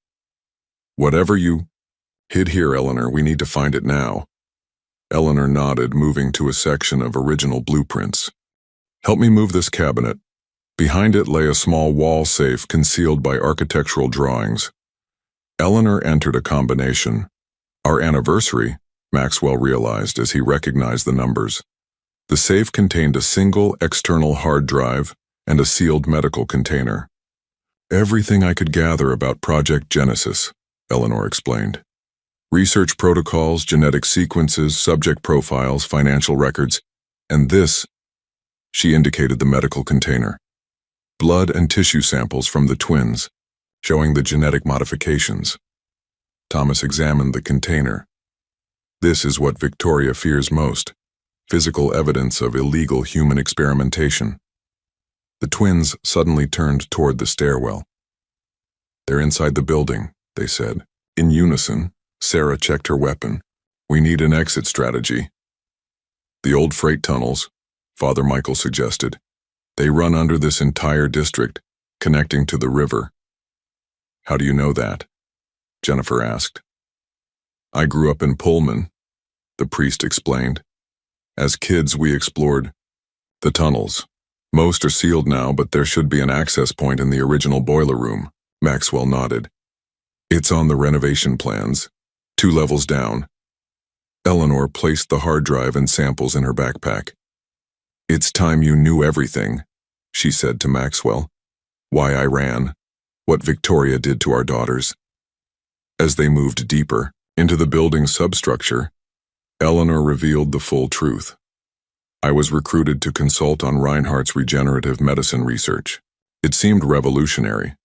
"Whatever you hid here, Eleanor, we need to find it now." Eleanor nodded, moving to a section of original blueprints. "Help me move this cabinet." Behind it lay a small wall safe concealed by architectural drawings. Eleanor entered a combination. Our anniversary, Maxwell realized as he recognized the numbers. The safe contained a single external hard drive and a sealed medical container. "Everything I could gather about Project Genesis," Eleanor explained. "Research protocols, genetic sequences, subject profiles, financial records, and this," she indicated the medical container. "Blood and tissue samples from the twins, showing the genetic modifications." Thomas examined the container. "This is what Victoria fears most, physical evidence of illegal human experimentation." The twins suddenly turned toward the stairwell. "They're inside the building," they said. In unison, Sarah checked her weapon. "We need an exit strategy." "The old freight tunnels," Father Michael suggested. "They run under this entire district, connecting to the river." "How do you know that?" Jennifer asked. "I grew up in Pullman," the priest explained. "As kids, we explored the tunnels. Most are sealed now, but there should be an access point in the original boiler room." Maxwell nodded. "It's on the renovation plans, 2 levels down." Eleanor placed the hard drive and samples in her backpack. "It's time you knew everything," she said to Maxwell. "Why I ran, what Victoria did to our daughters." As they moved deeper into the building's substructure, Eleanor revealed the full truth. "I was recruited to consult on Reinhardt's regenerative medicine research. It seemed revolutionary.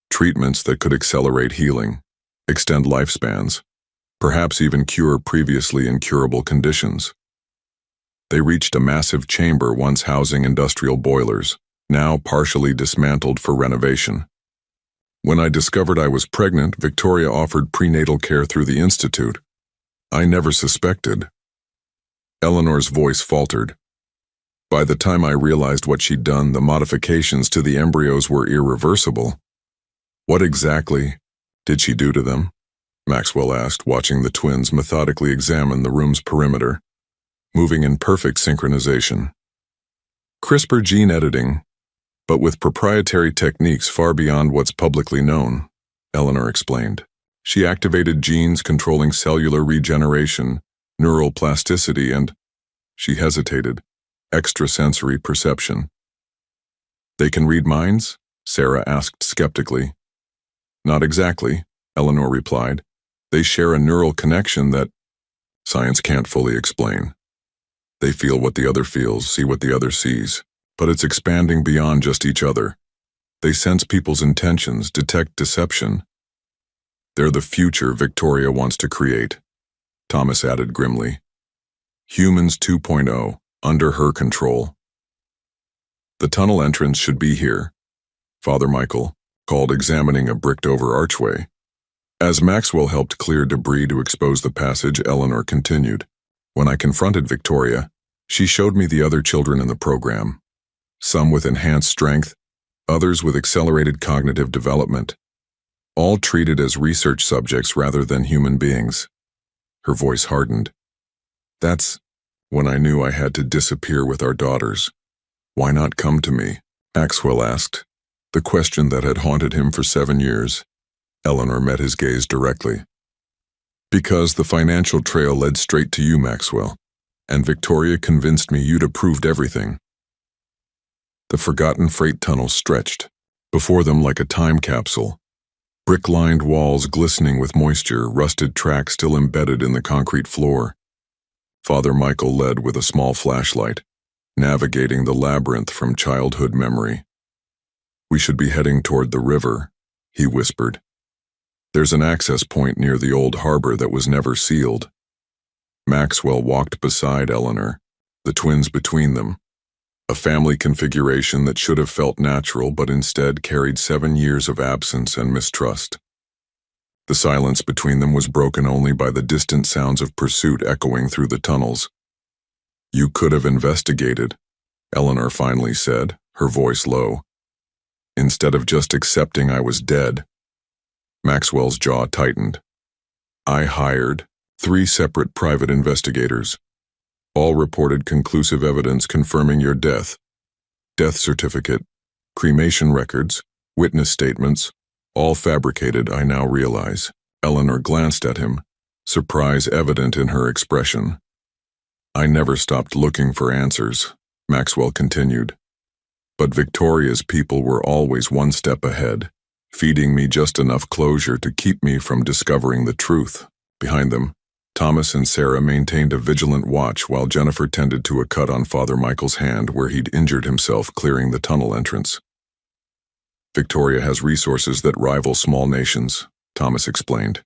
Treatments that could accelerate healing, extend lifespans, perhaps even cure previously incurable conditions. They reached a massive chamber once housing industrial boilers, now partially dismantled for renovation. When I discovered I was pregnant, Victoria offered prenatal care through the institute. I never suspected." Eleanor's voice faltered. "By the time I realized what she'd done, the modifications to the embryos were irreversible." "What exactly did she do to them?" Maxwell asked, watching the twins methodically examine the room's perimeter, moving in perfect synchronization. "CRISPR gene editing, but with proprietary techniques far beyond what's publicly known," Eleanor explained. "She activated genes controlling cellular regeneration, neural plasticity, and," she hesitated, "extrasensory perception." "They can read minds?" Sarah asked skeptically. "Not exactly," Eleanor replied. "They share a neural connection that science can't fully explain. They feel what the other feels, see what the other sees, but it's expanding beyond just each other. They sense people's intentions, detect deception. They're the future Victoria wants to create," Thomas added grimly. "Humans 2.0, under her control." "The tunnel entrance should be here," Father Michael called, examining a bricked-over archway. As Maxwell helped clear debris to expose the passage, Eleanor continued. "When I confronted Victoria, she showed me the other children in the program. Some with enhanced strength, others with accelerated cognitive development, all treated as research subjects rather than human beings." Her voice hardened. "That's when I knew I had to disappear with our daughters." "Why not come to me?" Maxwell asked, the question that had haunted him for 7 years. Eleanor met his gaze directly. Because the financial trail led straight to you, Maxwell, and Victoria convinced me you'd approved everything. The forgotten freight tunnel stretched before them like a time capsule. Brick-lined walls glistening with moisture, rusted tracks still embedded in the concrete floor. Father Michael led with a small flashlight, navigating the labyrinth from childhood memory. "We should be heading toward the river," he whispered. "There's an access point near the old harbor that was never sealed." Maxwell walked beside Eleanor, the twins between them. A family configuration that should have felt natural but instead carried 7 years of absence and mistrust. The silence between them was broken only by the distant sounds of pursuit echoing through the tunnels. "You could have investigated," Eleanor finally said, her voice low, "instead of just accepting I was dead." Maxwell's jaw tightened. "I hired 3 separate private investigators. All reported conclusive evidence confirming your death. Death certificate, cremation records, witness statements, all fabricated, I now realize." Eleanor glanced at him, surprise evident in her expression. "I never stopped looking for answers," Maxwell continued. "But Victoria's people were always one step ahead, feeding me just enough closure to keep me from discovering the truth." Behind them, Thomas and Sarah maintained a vigilant watch while Jennifer tended to a cut on Father Michael's hand where he'd injured himself clearing the tunnel entrance. "Victoria has resources that rival small nations," Thomas explained.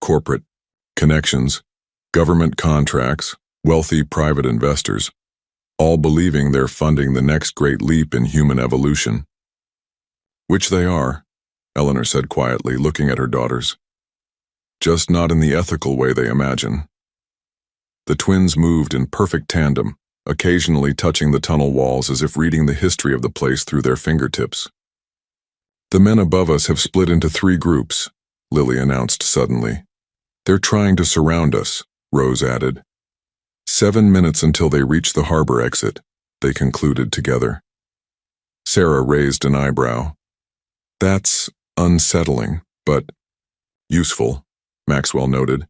"Corporate connections, government contracts, wealthy private investors, all believing they're funding the next great leap in human evolution." "Which they are," Eleanor said quietly, looking at her daughters. "Just not in the ethical way they imagine." The twins moved in perfect tandem, occasionally touching the tunnel walls as if reading the history of the place through their fingertips. "The men above us have split into 3 groups," Lily announced suddenly. "They're trying to surround us," Rose added. 7 minutes until they reach the harbor exit," they concluded together. Sarah raised an eyebrow. "That's unsettling, but useful," Maxwell noted,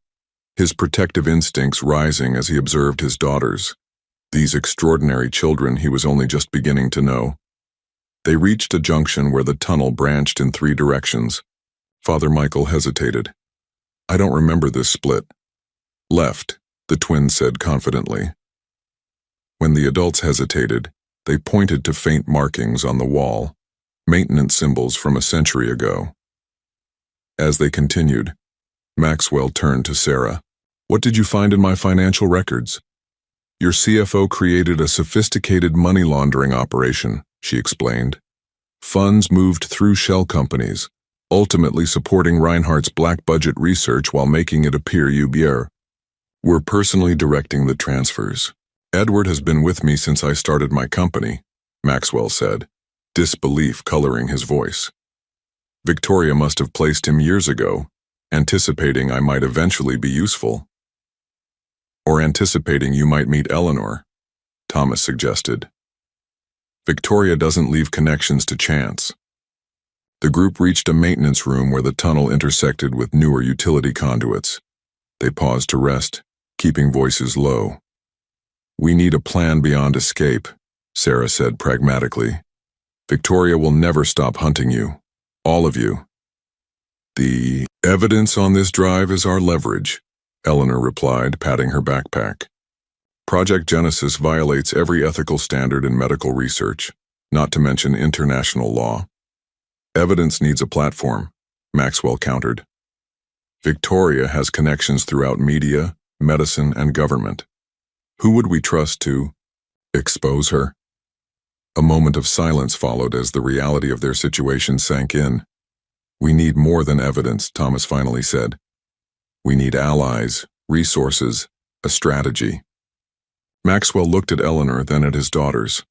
his protective instincts rising as he observed his daughters, these extraordinary children he was only just beginning to know. They reached a junction where the tunnel branched in 3 directions. Father Michael hesitated. "I don't remember this split." "Left," the twins said confidently. When the adults hesitated, they pointed to faint markings on the wall, maintenance symbols from a century ago. As they continued, Maxwell turned to Sarah. "What did you find in my financial records?" "Your CFO created a sophisticated money laundering operation," she explained. "Funds moved through shell companies, ultimately supporting Reinhardt's black budget research while making it appear we're personally directing the transfers. Edward has been with me since I started my company," Maxwell said, disbelief coloring his voice. "Victoria must have placed him years ago, anticipating I might eventually be useful." "Or anticipating you might meet Eleanor," Thomas suggested. "Victoria doesn't leave connections to chance." The group reached a maintenance room where the tunnel intersected with newer utility conduits. They paused to rest, keeping voices low. "We need a plan beyond escape," Sarah said pragmatically. "Victoria will never stop hunting you, all of you." "The evidence on this drive is our leverage," Eleanor replied, patting her backpack. "Project Genesis violates every ethical standard in medical research, not to mention international law. Evidence needs a platform," Maxwell countered. "Victoria has connections throughout media, medicine, and government. Who would we trust to expose her?" A moment of silence followed as the reality of their situation sank in. "We need more than evidence," Thomas finally said. "We need allies, resources, a strategy." Maxwell looked at Eleanor, then at his daughters.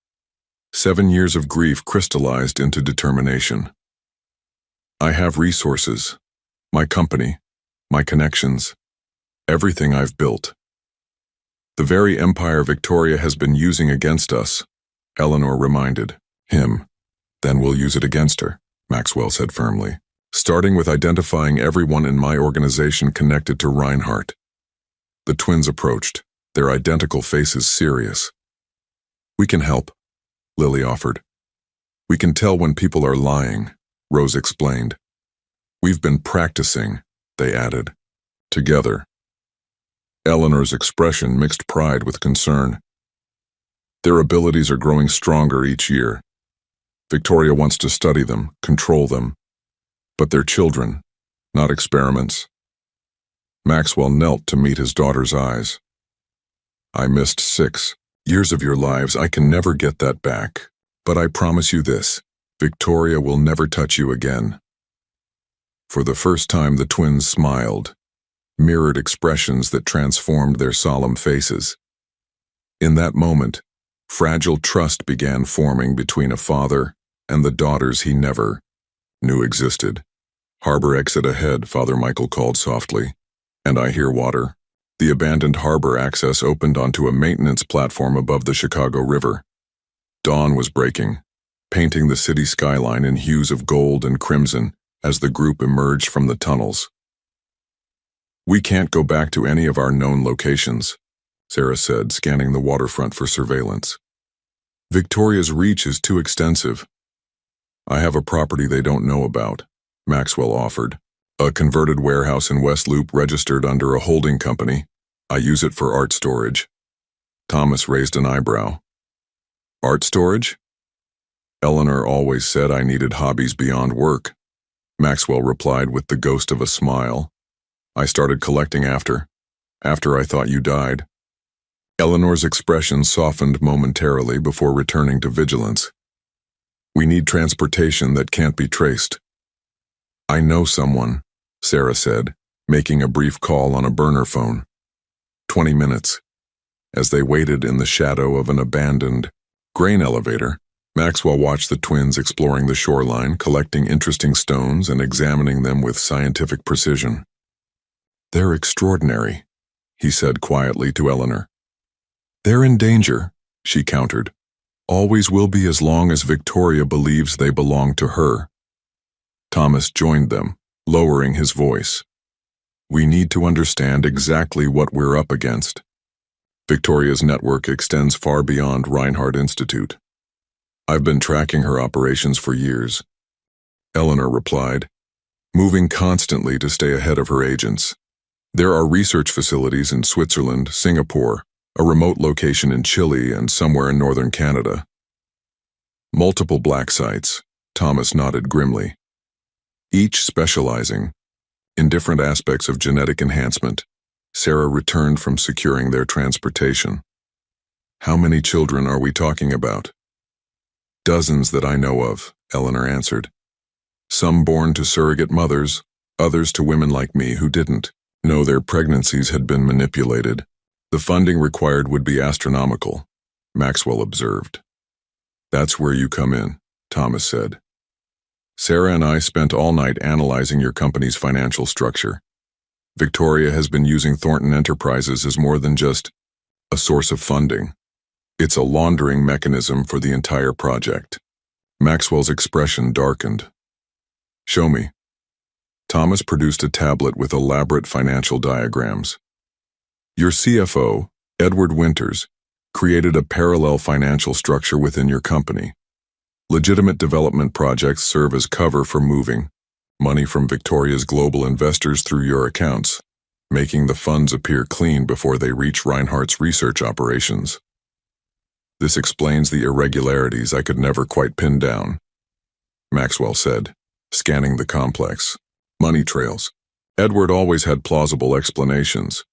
7 years of grief crystallized into determination. "I have resources, my company, my connections, everything I've built. The very empire Victoria has been using against us," Eleanor reminded him. "Then we'll use it against her," Maxwell said firmly. starting with identifying everyone in my organization connected to Reinhardt. The twins approached, their identical faces serious. "We can help," Lily offered. "We can tell when people are lying," Rose explained. "We've been practicing," they added. Together. Eleanor's expression mixed pride with concern. "Their abilities are growing stronger each year. Victoria wants to study them, control them. But they're children, not experiments." Maxwell knelt to meet his daughter's eyes. "I missed 6 years of your lives. I can never get that back. But I promise you this, Victoria will never touch you again." For the first time, the twins smiled, mirrored expressions that transformed their solemn faces. In that moment, fragile trust began forming between a father and the daughters he never knew existed. "Harbor exit ahead," Father Michael called softly. "And I hear water." The abandoned harbor access opened onto a maintenance platform above the Chicago River. Dawn was breaking, painting the city skyline in hues of gold and crimson as the group emerged from the tunnels. "We can't go back to any of our known locations," Sarah said, scanning the waterfront for surveillance. "Victoria's reach is too extensive." "I have a property they don't know about," Maxwell offered. "A converted warehouse in West Loop registered under a holding company. I use it for art storage." Thomas raised an eyebrow. "Art storage?" "Eleanor always said I needed hobbies beyond work," Maxwell replied with the ghost of a smile. "I started collecting after I thought you died." Eleanor's expression softened momentarily before returning to vigilance. "We need transportation that can't be traced." "I know someone," Sarah said, making a brief call on a burner phone. 20 minutes. As they waited in the shadow of an abandoned grain elevator, Maxwell watched the twins exploring the shoreline, collecting interesting stones and examining them with scientific precision. "They're extraordinary," he said quietly to Eleanor. "They're in danger," she countered. "Always will be as long as Victoria believes they belong to her." Thomas joined them, lowering his voice. "We need to understand exactly what we're up against. Victoria's network extends far beyond Reinhardt Institute. I've been tracking her operations for years," Eleanor replied, moving constantly to stay ahead of her agents. "There are research facilities in Switzerland, Singapore, a remote location in Chile, and somewhere in northern Canada." "Multiple black sites," Thomas nodded grimly. "Each specializing in different aspects of genetic enhancement." Sarah returned from securing their transportation. "How many children are we talking about?" "Dozens that I know of," Eleanor answered. "Some born to surrogate mothers, others to women like me who didn't know their pregnancies had been manipulated. The funding required would be astronomical," Maxwell observed. "That's where you come in," Thomas said. "Sarah and I spent all night analyzing your company's financial structure. Victoria has been using Thornton Enterprises as more than just a source of funding. It's a laundering mechanism for the entire project." Maxwell's expression darkened. "Show me." Thomas produced a tablet with elaborate financial diagrams. "Your CFO, Edward Winters, created a parallel financial structure within your company. Legitimate development projects serve as cover for moving money from Victoria's global investors through your accounts, making the funds appear clean before they reach Reinhardt's research operations. This explains the irregularities I could never quite pin down," Maxwell said, scanning the complex. "Money trails. Edward always had plausible explanations."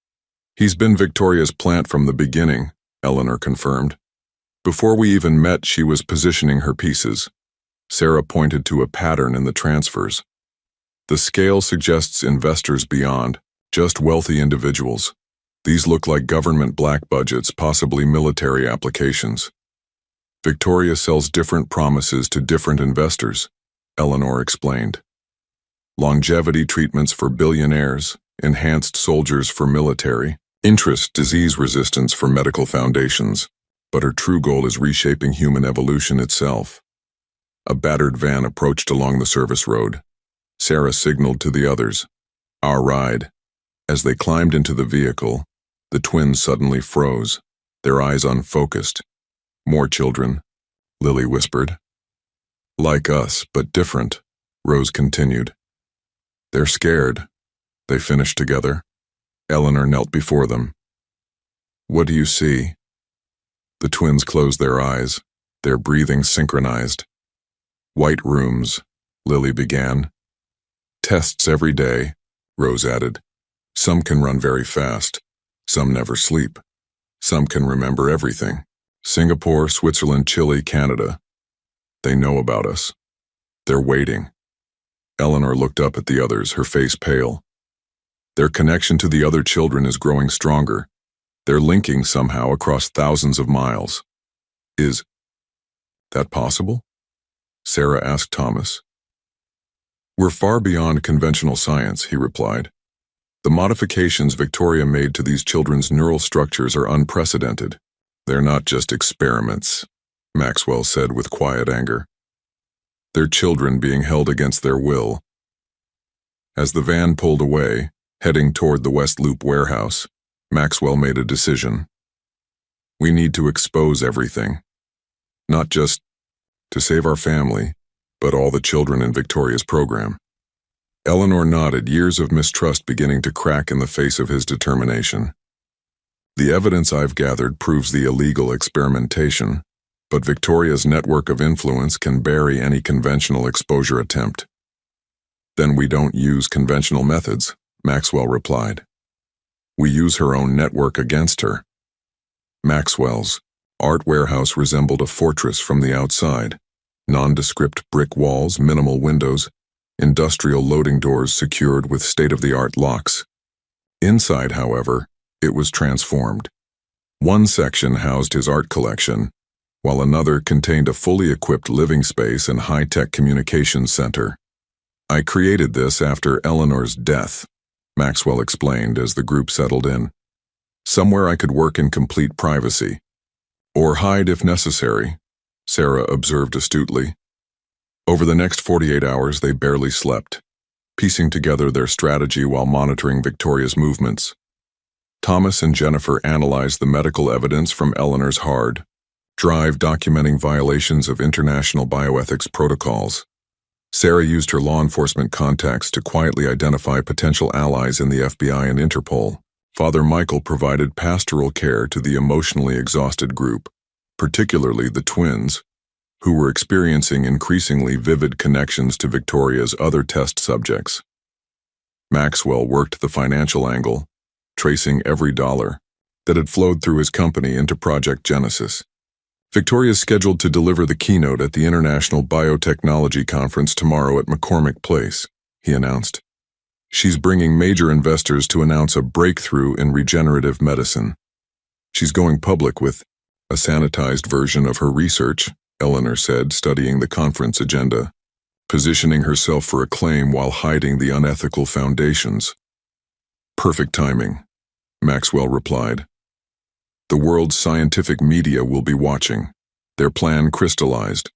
"He's been Victoria's plant from the beginning," Eleanor confirmed. "Before we even met, she was positioning her pieces." Sarah pointed to a pattern in the transfers. "The scale suggests investors beyond just wealthy individuals. These look like government black budgets, possibly military applications. Victoria sells different promises to different investors," Eleanor explained. "Longevity treatments for billionaires, enhanced soldiers for military, interest, disease resistance for medical foundations, but her true goal is reshaping human evolution itself." A battered van approached along the service road. Sarah signaled to the others, "Our ride." As they climbed into the vehicle, the twins suddenly froze, their eyes unfocused. "More children," Lily whispered. "Like us, but different," Rose continued. "They're scared," they finished together. Eleanor knelt before them. "What do you see?" The twins closed their eyes, their breathing synchronized. "White rooms," Lily began. "Tests every day," Rose added. "Some can run very fast. Some never sleep. Some can remember everything. Singapore, Switzerland, Chile, Canada. They know about us. They're waiting." Eleanor looked up at the others, her face pale. Their connection to the other children is growing stronger. They're linking somehow across thousands of miles. "Is that possible?" Sarah asked Thomas. "We're far beyond conventional science," he replied. "The modifications Victoria made to these children's neural structures are unprecedented. They're not just experiments," Maxwell said with quiet anger. "They're children being held against their will." As the van pulled away, heading toward the West Loop warehouse, Maxwell made a decision. "We need to expose everything. Not just to save our family, but all the children in Victoria's program." Eleanor nodded, years of mistrust beginning to crack in the face of his determination. "The evidence I've gathered proves the illegal experimentation, but Victoria's network of influence can bury any conventional exposure attempt." "Then we don't use conventional methods," Maxwell replied. "We use her own network against her." Maxwell's art warehouse resembled a fortress from the outside. Nondescript brick walls, minimal windows, industrial loading doors secured with state-of-the-art locks. Inside, however, it was transformed. One section housed his art collection, while another contained a fully equipped living space and high-tech communications center. "I created this after Eleanor's death," Maxwell explained as the group settled in. "Somewhere I could work in complete privacy. Or hide if necessary," Sarah observed astutely. Over the next 48 hours, they barely slept, piecing together their strategy while monitoring Victoria's movements. Thomas and Jennifer analyzed the medical evidence from Eleanor's hard drive documenting violations of international bioethics protocols. Sarah used her law enforcement contacts to quietly identify potential allies in the FBI and Interpol. Father Michael provided pastoral care to the emotionally exhausted group, particularly the twins, who were experiencing increasingly vivid connections to Victoria's other test subjects. Maxwell worked the financial angle, tracing every dollar that had flowed through his company into Project Genesis. "Victoria is scheduled to deliver the keynote at the International Biotechnology Conference tomorrow at McCormick Place," he announced. "She's bringing major investors to announce a breakthrough in regenerative medicine. She's going public with a sanitized version of her research," Eleanor said, studying the conference agenda, "positioning herself for acclaim while hiding the unethical foundations." "Perfect timing," Maxwell replied. "The world's scientific media will be watching." Their plan crystallized.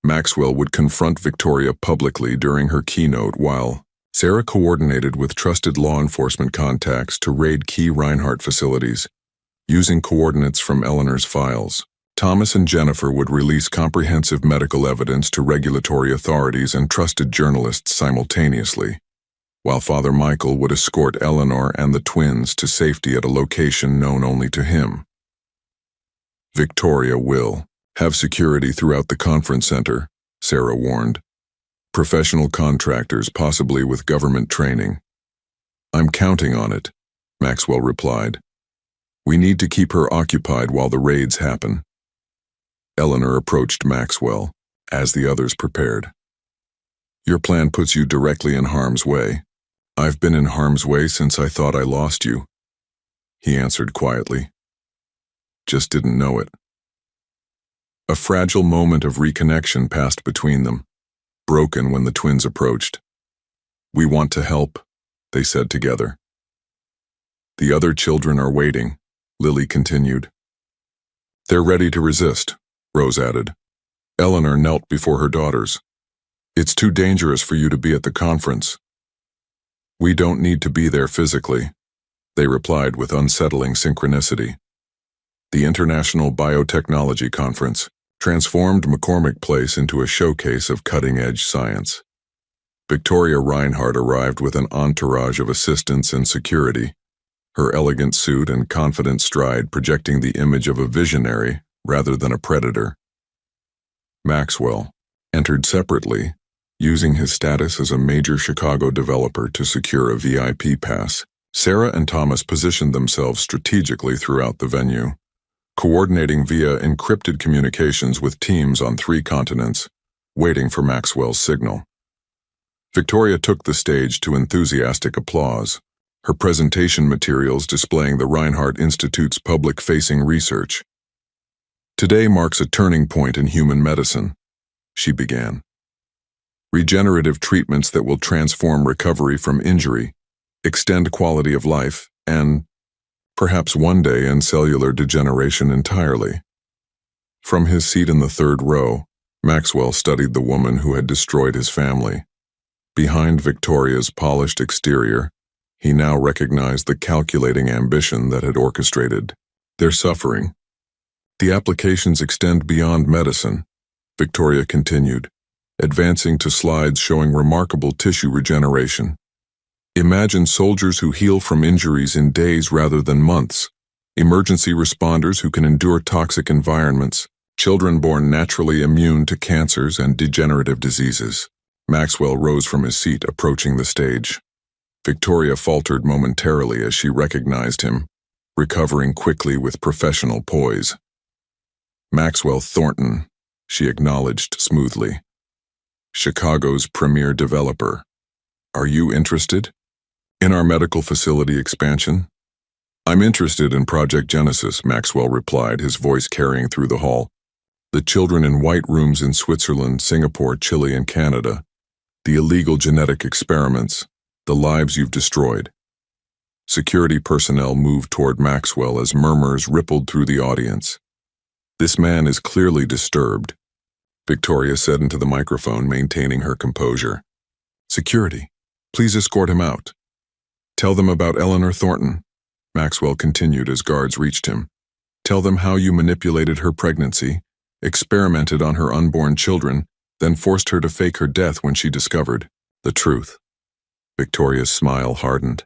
Maxwell would confront Victoria publicly during her keynote while Sarah coordinated with trusted law enforcement contacts to raid key Reinhardt facilities, using coordinates from Eleanor's files. Thomas and Jennifer would release comprehensive medical evidence to regulatory authorities and trusted journalists simultaneously, while Father Michael would escort Eleanor and the twins to safety at a location known only to him. "Victoria will have security throughout the conference center," Sarah warned. "Professional contractors, possibly with government training." "I'm counting on it," Maxwell replied. "We need to keep her occupied while the raids happen." Eleanor approached Maxwell, as the others prepared. "Your plan puts you directly in harm's way." "I've been in harm's way since I thought I lost you," he answered quietly. "Just didn't know it." A fragile moment of reconnection passed between them, broken when the twins approached. "We want to help," they said together. "The other children are waiting," Lily continued. "They're ready to resist," Rose added. Eleanor knelt before her daughters. It's too dangerous for you to be at the conference. We don't need to be there physically, they replied with unsettling synchronicity. The International Biotechnology Conference transformed McCormick Place into a showcase of cutting-edge science. Victoria Reinhardt arrived with an entourage of assistants and security, her elegant suit and confident stride projecting the image of a visionary rather than a predator. Maxwell entered separately, using his status as a major Chicago developer to secure a VIP pass. Sarah and Thomas positioned themselves strategically throughout the venue, coordinating via encrypted communications with teams on 3 continents, waiting for Maxwell's signal. Victoria took the stage to enthusiastic applause, her presentation materials displaying the Reinhardt Institute's public-facing research. Today marks a turning point in human medicine, she began. Regenerative treatments that will transform recovery from injury, extend quality of life, and, perhaps one day, end cellular degeneration entirely. From his seat in the 3rd row, Maxwell studied the woman who had destroyed his family. Behind Victoria's polished exterior, he now recognized the calculating ambition that had orchestrated their suffering. The applications extend beyond medicine, Victoria continued, advancing to slides showing remarkable tissue regeneration. Imagine soldiers who heal from injuries in days rather than months, emergency responders who can endure toxic environments, children born naturally immune to cancers and degenerative diseases. Maxwell rose from his seat, approaching the stage. Victoria faltered momentarily as she recognized him, recovering quickly with professional poise. Maxwell Thornton, she acknowledged smoothly. Chicago's premier developer. Are you interested in our medical facility expansion? I'm interested in Project Genesis, Maxwell replied, his voice carrying through the hall. The children in white rooms in Switzerland, Singapore, Chile, and Canada. The illegal genetic experiments. The lives you've destroyed. Security personnel moved toward Maxwell as murmurs rippled through the audience. This man is clearly disturbed, Victoria said into the microphone, maintaining her composure. Security, please escort him out. Tell them about Eleanor Thornton, Maxwell continued as guards reached him. Tell them how you manipulated her pregnancy, experimented on her unborn children, then forced her to fake her death when she discovered the truth. Victoria's smile hardened.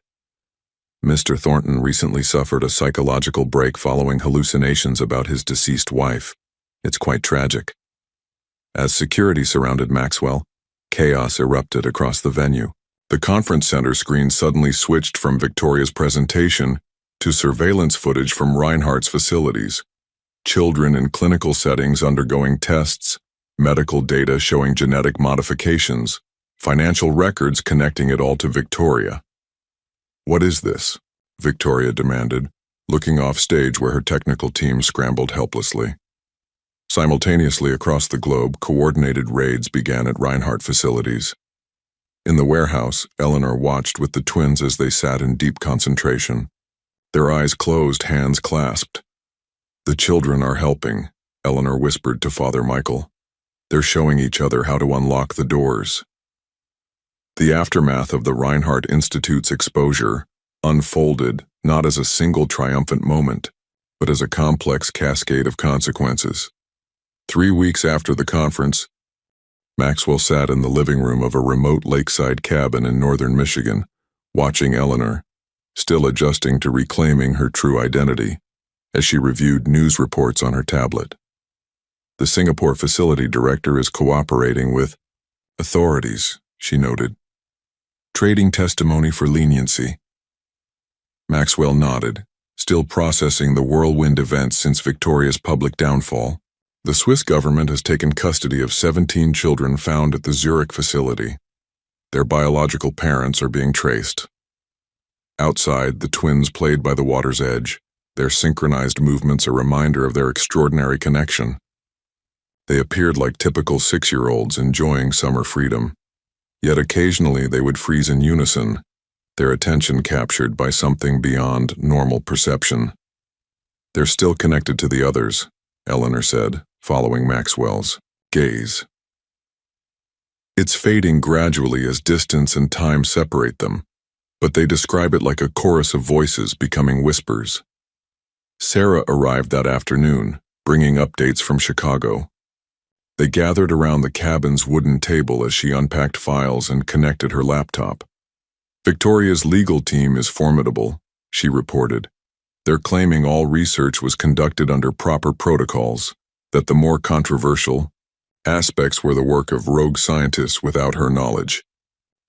Mr. Thornton recently suffered a psychological break following hallucinations about his deceased wife. It's quite tragic. As security surrounded Maxwell, chaos erupted across the venue. The conference center screen suddenly switched from Victoria's presentation to surveillance footage from Reinhardt's facilities. Children in clinical settings undergoing tests, medical data showing genetic modifications, financial records connecting it all to Victoria. What is this? Victoria demanded, looking off stage where her technical team scrambled helplessly. Simultaneously across the globe, coordinated raids began at Reinhardt facilities. In the warehouse, Eleanor watched with the twins as they sat in deep concentration. Their eyes closed, hands clasped. The children are helping, Eleanor whispered to Father Michael. They're showing each other how to unlock the doors. The aftermath of the Reinhardt Institute's exposure unfolded not as a single triumphant moment, but as a complex cascade of consequences. 3 weeks after the conference, Maxwell sat in the living room of a remote lakeside cabin in northern Michigan, watching Eleanor, still adjusting to reclaiming her true identity, as she reviewed news reports on her tablet. The Singapore facility director is cooperating with authorities, she noted, trading testimony for leniency. Maxwell nodded, still processing the whirlwind events since Victoria's public downfall. The Swiss government has taken custody of 17 children found at the Zurich facility. Their biological parents are being traced. Outside, the twins played by the water's edge, their synchronized movements a reminder of their extraordinary connection. They appeared like typical 6-year-olds enjoying summer freedom. Yet occasionally they would freeze in unison, their attention captured by something beyond normal perception. They're still connected to the others, Eleanor said, following Maxwell's gaze. It's fading gradually as distance and time separate them, but they describe it like a chorus of voices becoming whispers. Sarah arrived that afternoon, bringing updates from Chicago. They gathered around the cabin's wooden table as she unpacked files and connected her laptop. Victoria's legal team is formidable, she reported. They're claiming all research was conducted under proper protocols, that the more controversial aspects were the work of rogue scientists without her knowledge.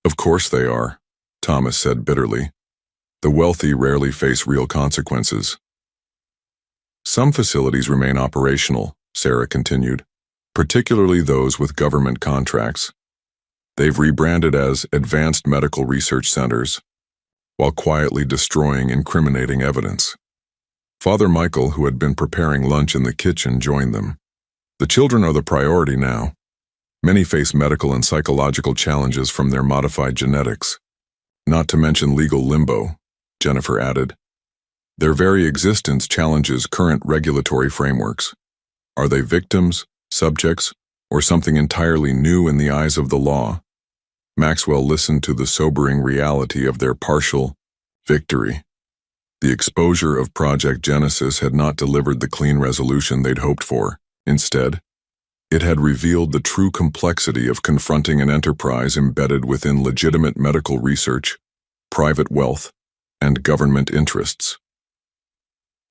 Of course they are, Thomas said bitterly. The wealthy rarely face real consequences. Some facilities remain operational, Sarah continued, particularly those with government contracts. They've rebranded as advanced medical research centers, while quietly destroying incriminating evidence. Father Michael, who had been preparing lunch in the kitchen, joined them. The children are the priority now. Many face medical and psychological challenges from their modified genetics. Not to mention legal limbo, Jennifer added. Their very existence challenges current regulatory frameworks. Are they victims, subjects, or something entirely new in the eyes of the law? Maxwell listened to the sobering reality of their partial victory. The exposure of Project Genesis had not delivered the clean resolution they'd hoped for. Instead, it had revealed the true complexity of confronting an enterprise embedded within legitimate medical research, private wealth, and government interests.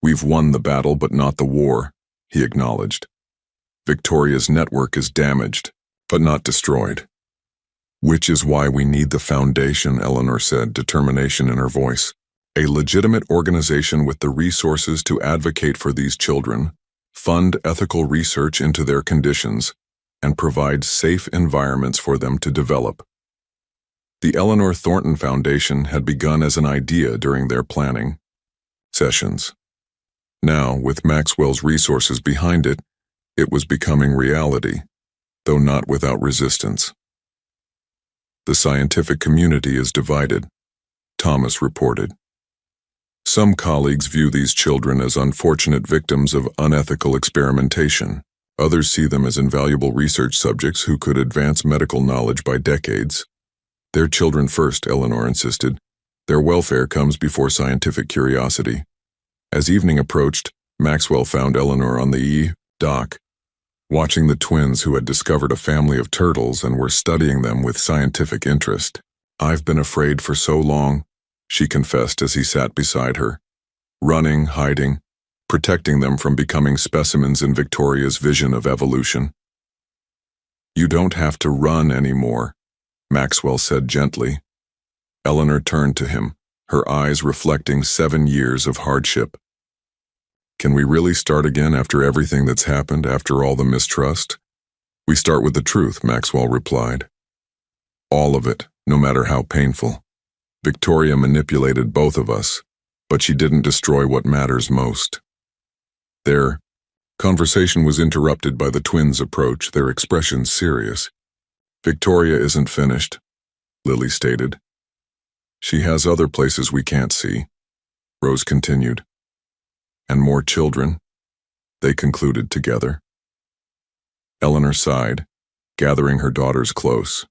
We've won the battle but not the war, he acknowledged. Victoria's network is damaged, but not destroyed. Which is why we need the foundation, Eleanor said, determination in her voice. A legitimate organization with the resources to advocate for these children, fund ethical research into their conditions, and provide safe environments for them to develop. The Eleanor Thornton Foundation had begun as an idea during their planning sessions. Now, with Maxwell's resources behind it, it was becoming reality, though not without resistance. The scientific community is divided, Thomas reported. Some colleagues view these children as unfortunate victims of unethical experimentation. Others see them as invaluable research subjects who could advance medical knowledge by decades. Their children first, Eleanor insisted. Their welfare comes before scientific curiosity. As evening approached, Maxwell found Eleanor on the dock, watching the twins who had discovered a family of turtles and were studying them with scientific interest. I've been afraid for so long, she confessed as he sat beside her, running, hiding, protecting them from becoming specimens in Victoria's vision of evolution. You don't have to run anymore, Maxwell said gently. Eleanor turned to him, her eyes reflecting 7 years of hardship. Can we really start again after everything that's happened, after all the mistrust? We start with the truth, Maxwell replied. All of it, no matter how painful. Victoria manipulated both of us, but she didn't destroy what matters most. Their conversation was interrupted by the twins' approach, their expressions serious. Victoria isn't finished, Lily stated. She has other places we can't see, Rose continued. And more children, they concluded together. Eleanor sighed, gathering her daughters close.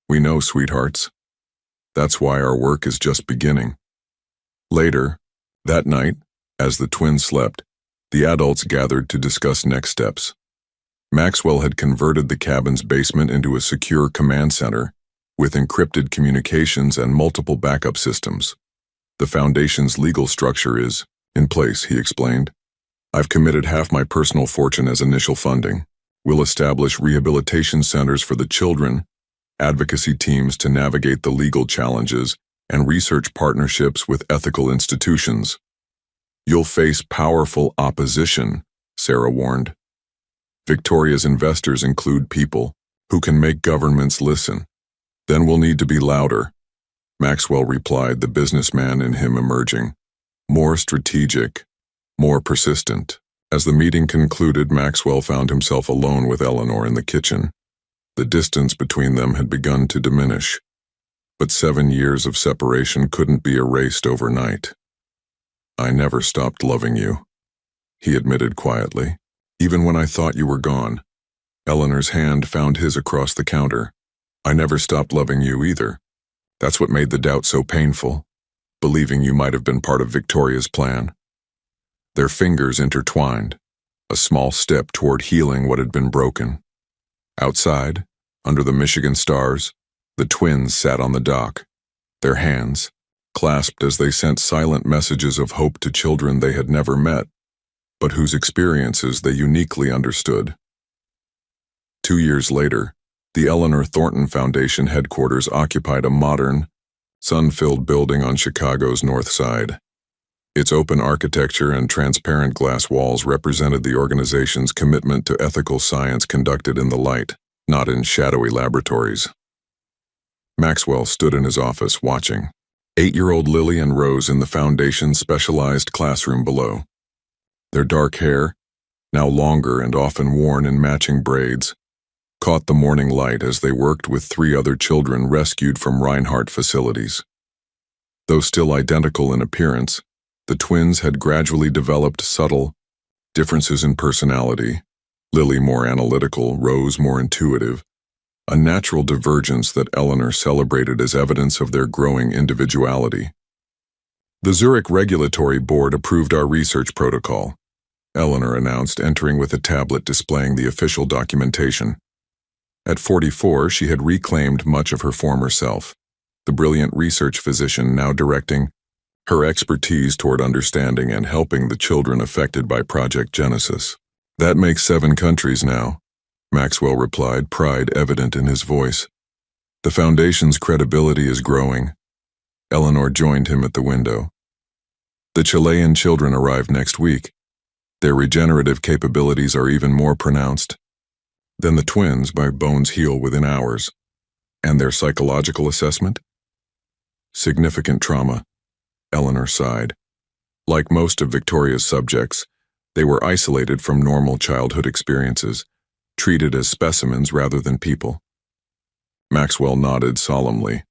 We know, sweethearts. That's why our work is just beginning. Later, that night, as the twins slept, the adults gathered to discuss next steps. Maxwell had converted the cabin's basement into a secure command center with encrypted communications and multiple backup systems. The foundation's legal structure is in place, he explained. I've committed half my personal fortune as initial funding. We'll establish rehabilitation centers for the children, advocacy teams to navigate the legal challenges, and research partnerships with ethical institutions. You'll face powerful opposition, Sarah warned. Victoria's investors include people who can make governments listen. Then we'll need to be louder, Maxwell replied, the businessman in him emerging. More strategic, more persistent. As the meeting concluded, Maxwell found himself alone with Eleanor in the kitchen. The distance between them had begun to diminish, but 7 years of separation couldn't be erased overnight. I never stopped loving you, he admitted quietly, even when I thought you were gone. Eleanor's hand found his across the counter, I never stopped loving you either. That's what made the doubt so painful, believing you might have been part of Victoria's plan. Their fingers intertwined, a small step toward healing what had been broken. Outside, under the Michigan stars, the twins sat on the dock, their hands clasped as they sent silent messages of hope to children they had never met, but whose experiences they uniquely understood. 2 years later, the Eleanor Thornton Foundation headquarters occupied a modern, sun-filled building on Chicago's North Side. Its open architecture and transparent glass walls represented the organization's commitment to ethical science conducted in the light, not in shadowy laboratories. Maxwell stood in his office watching. 8-year-old Lily and Rose in the Foundation's specialized classroom below. Their dark hair, now longer and often worn in matching braids, caught the morning light as they worked with 3 other children rescued from Reinhardt facilities. Though still identical in appearance, the twins had gradually developed subtle differences in personality, Lily more analytical, Rose more intuitive, a natural divergence that Eleanor celebrated as evidence of their growing individuality. The Zurich Regulatory Board approved our research protocol, Eleanor announced, entering with a tablet displaying the official documentation. At 44, she had reclaimed much of her former self, the brilliant research physician now directing her expertise toward understanding and helping the children affected by Project Genesis. That makes 7 countries now, Maxwell replied, pride evident in his voice. The Foundation's credibility is growing. Eleanor joined him at the window. The Chilean children arrive next week. Their regenerative capabilities are even more pronounced. Then the twins, my bones heal within hours. And their psychological assessment? Significant trauma, Eleanor sighed. Like most of Victoria's subjects, they were isolated from normal childhood experiences, treated as specimens rather than people. Maxwell nodded solemnly.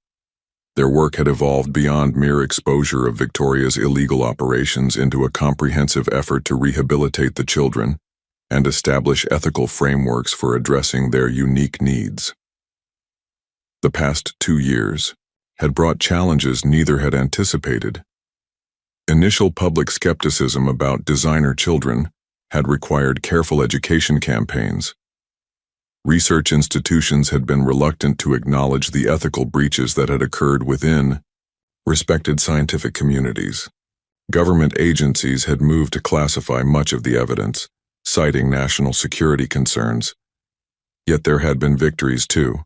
Their work had evolved beyond mere exposure of Victoria's illegal operations into a comprehensive effort to rehabilitate the children and establish ethical frameworks for addressing their unique needs. The past 2 years had brought challenges neither had anticipated. Initial public skepticism about designer children had required careful education campaigns. Research institutions had been reluctant to acknowledge the ethical breaches that had occurred within respected scientific communities. Government agencies had moved to classify much of the evidence, citing national security concerns. Yet there had been victories too.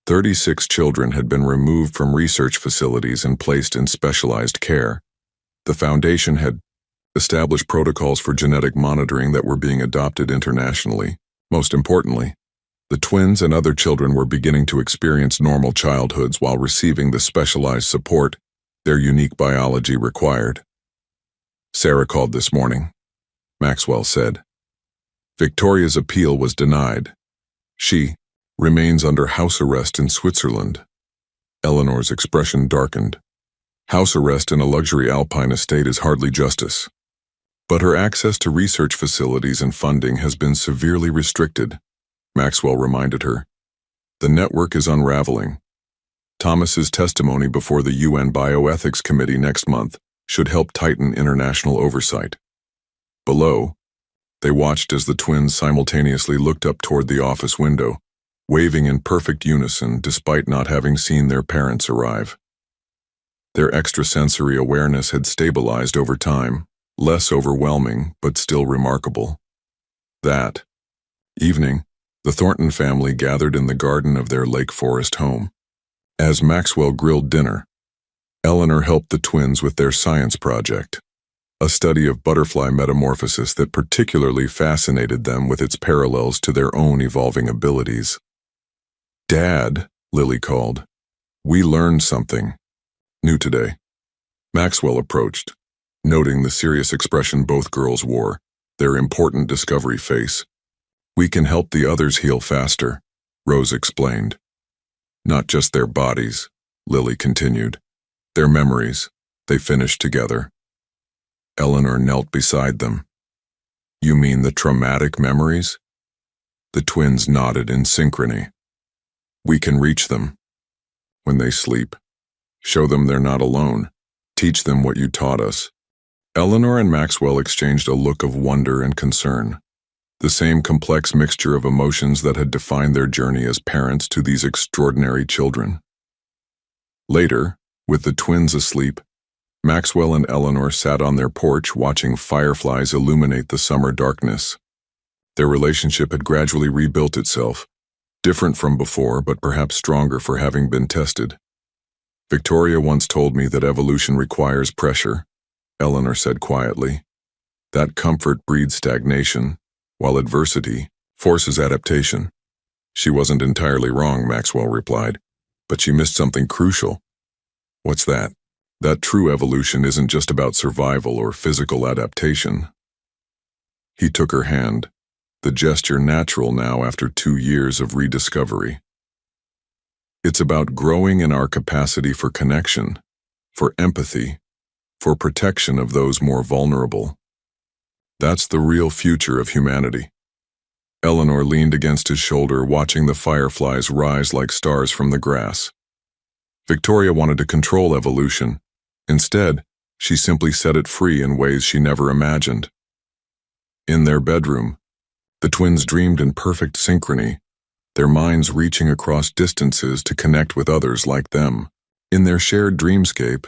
36 children had been removed from research facilities and placed in specialized care. The Foundation had established protocols for genetic monitoring that were being adopted internationally. Most importantly, the twins and other children were beginning to experience normal childhoods while receiving the specialized support their unique biology required. Sarah called this morning, Maxwell said. Victoria's appeal was denied. She remains under house arrest in Switzerland. Eleanor's expression darkened. House arrest in a luxury alpine estate is hardly justice. But her access to research facilities and funding has been severely restricted, Maxwell reminded her. The network is unraveling. Thomas's testimony before the UN Bioethics Committee next month should help tighten international oversight. Below, they watched as the twins simultaneously looked up toward the office window, waving in perfect unison despite not having seen their parents arrive. Their extrasensory awareness had stabilized over time, less overwhelming, but still remarkable. That evening, the Thornton family gathered in the garden of their Lake Forest home. As Maxwell grilled dinner, Eleanor helped the twins with their science project, a study of butterfly metamorphosis that particularly fascinated them with its parallels to their own evolving abilities. Dad, Lily called. We learned something new today. Maxwell approached, noting the serious expression both girls wore, their important discovery face. We can help the others heal faster, Rose explained. Not just their bodies, Lily continued. Their memories, they finished together. Eleanor knelt beside them. You mean the traumatic memories? The twins nodded in synchrony. We can reach them when they sleep. Show them they're not alone. Teach them what you taught us. Eleanor and Maxwell exchanged a look of wonder and concern, the same complex mixture of emotions that had defined their journey as parents to these extraordinary children. Later, with the twins asleep, Maxwell and Eleanor sat on their porch watching fireflies illuminate the summer darkness. Their relationship had gradually rebuilt itself, different from before but perhaps stronger for having been tested. Victoria once told me that evolution requires pressure, Eleanor said quietly. That comfort breeds stagnation, while adversity forces adaptation. She wasn't entirely wrong, Maxwell replied, but she missed something crucial. What's that? That true evolution isn't just about survival or physical adaptation. He took her hand, the gesture natural now after 2 years of rediscovery. It's about growing in our capacity for connection, for empathy, for protection of those more vulnerable. That's the real future of humanity. Eleanor leaned against his shoulder, watching the fireflies rise like stars from the grass. Victoria wanted to control evolution. Instead, she simply set it free in ways she never imagined. In their bedroom, the twins dreamed in perfect synchrony, their minds reaching across distances to connect with others like them. In their shared dreamscape,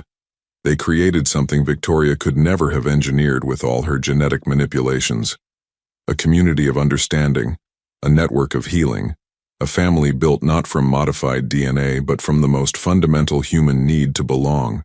they created something Victoria could never have engineered with all her genetic manipulations. A community of understanding, a network of healing, a family built not from modified DNA but from the most fundamental human need to belong.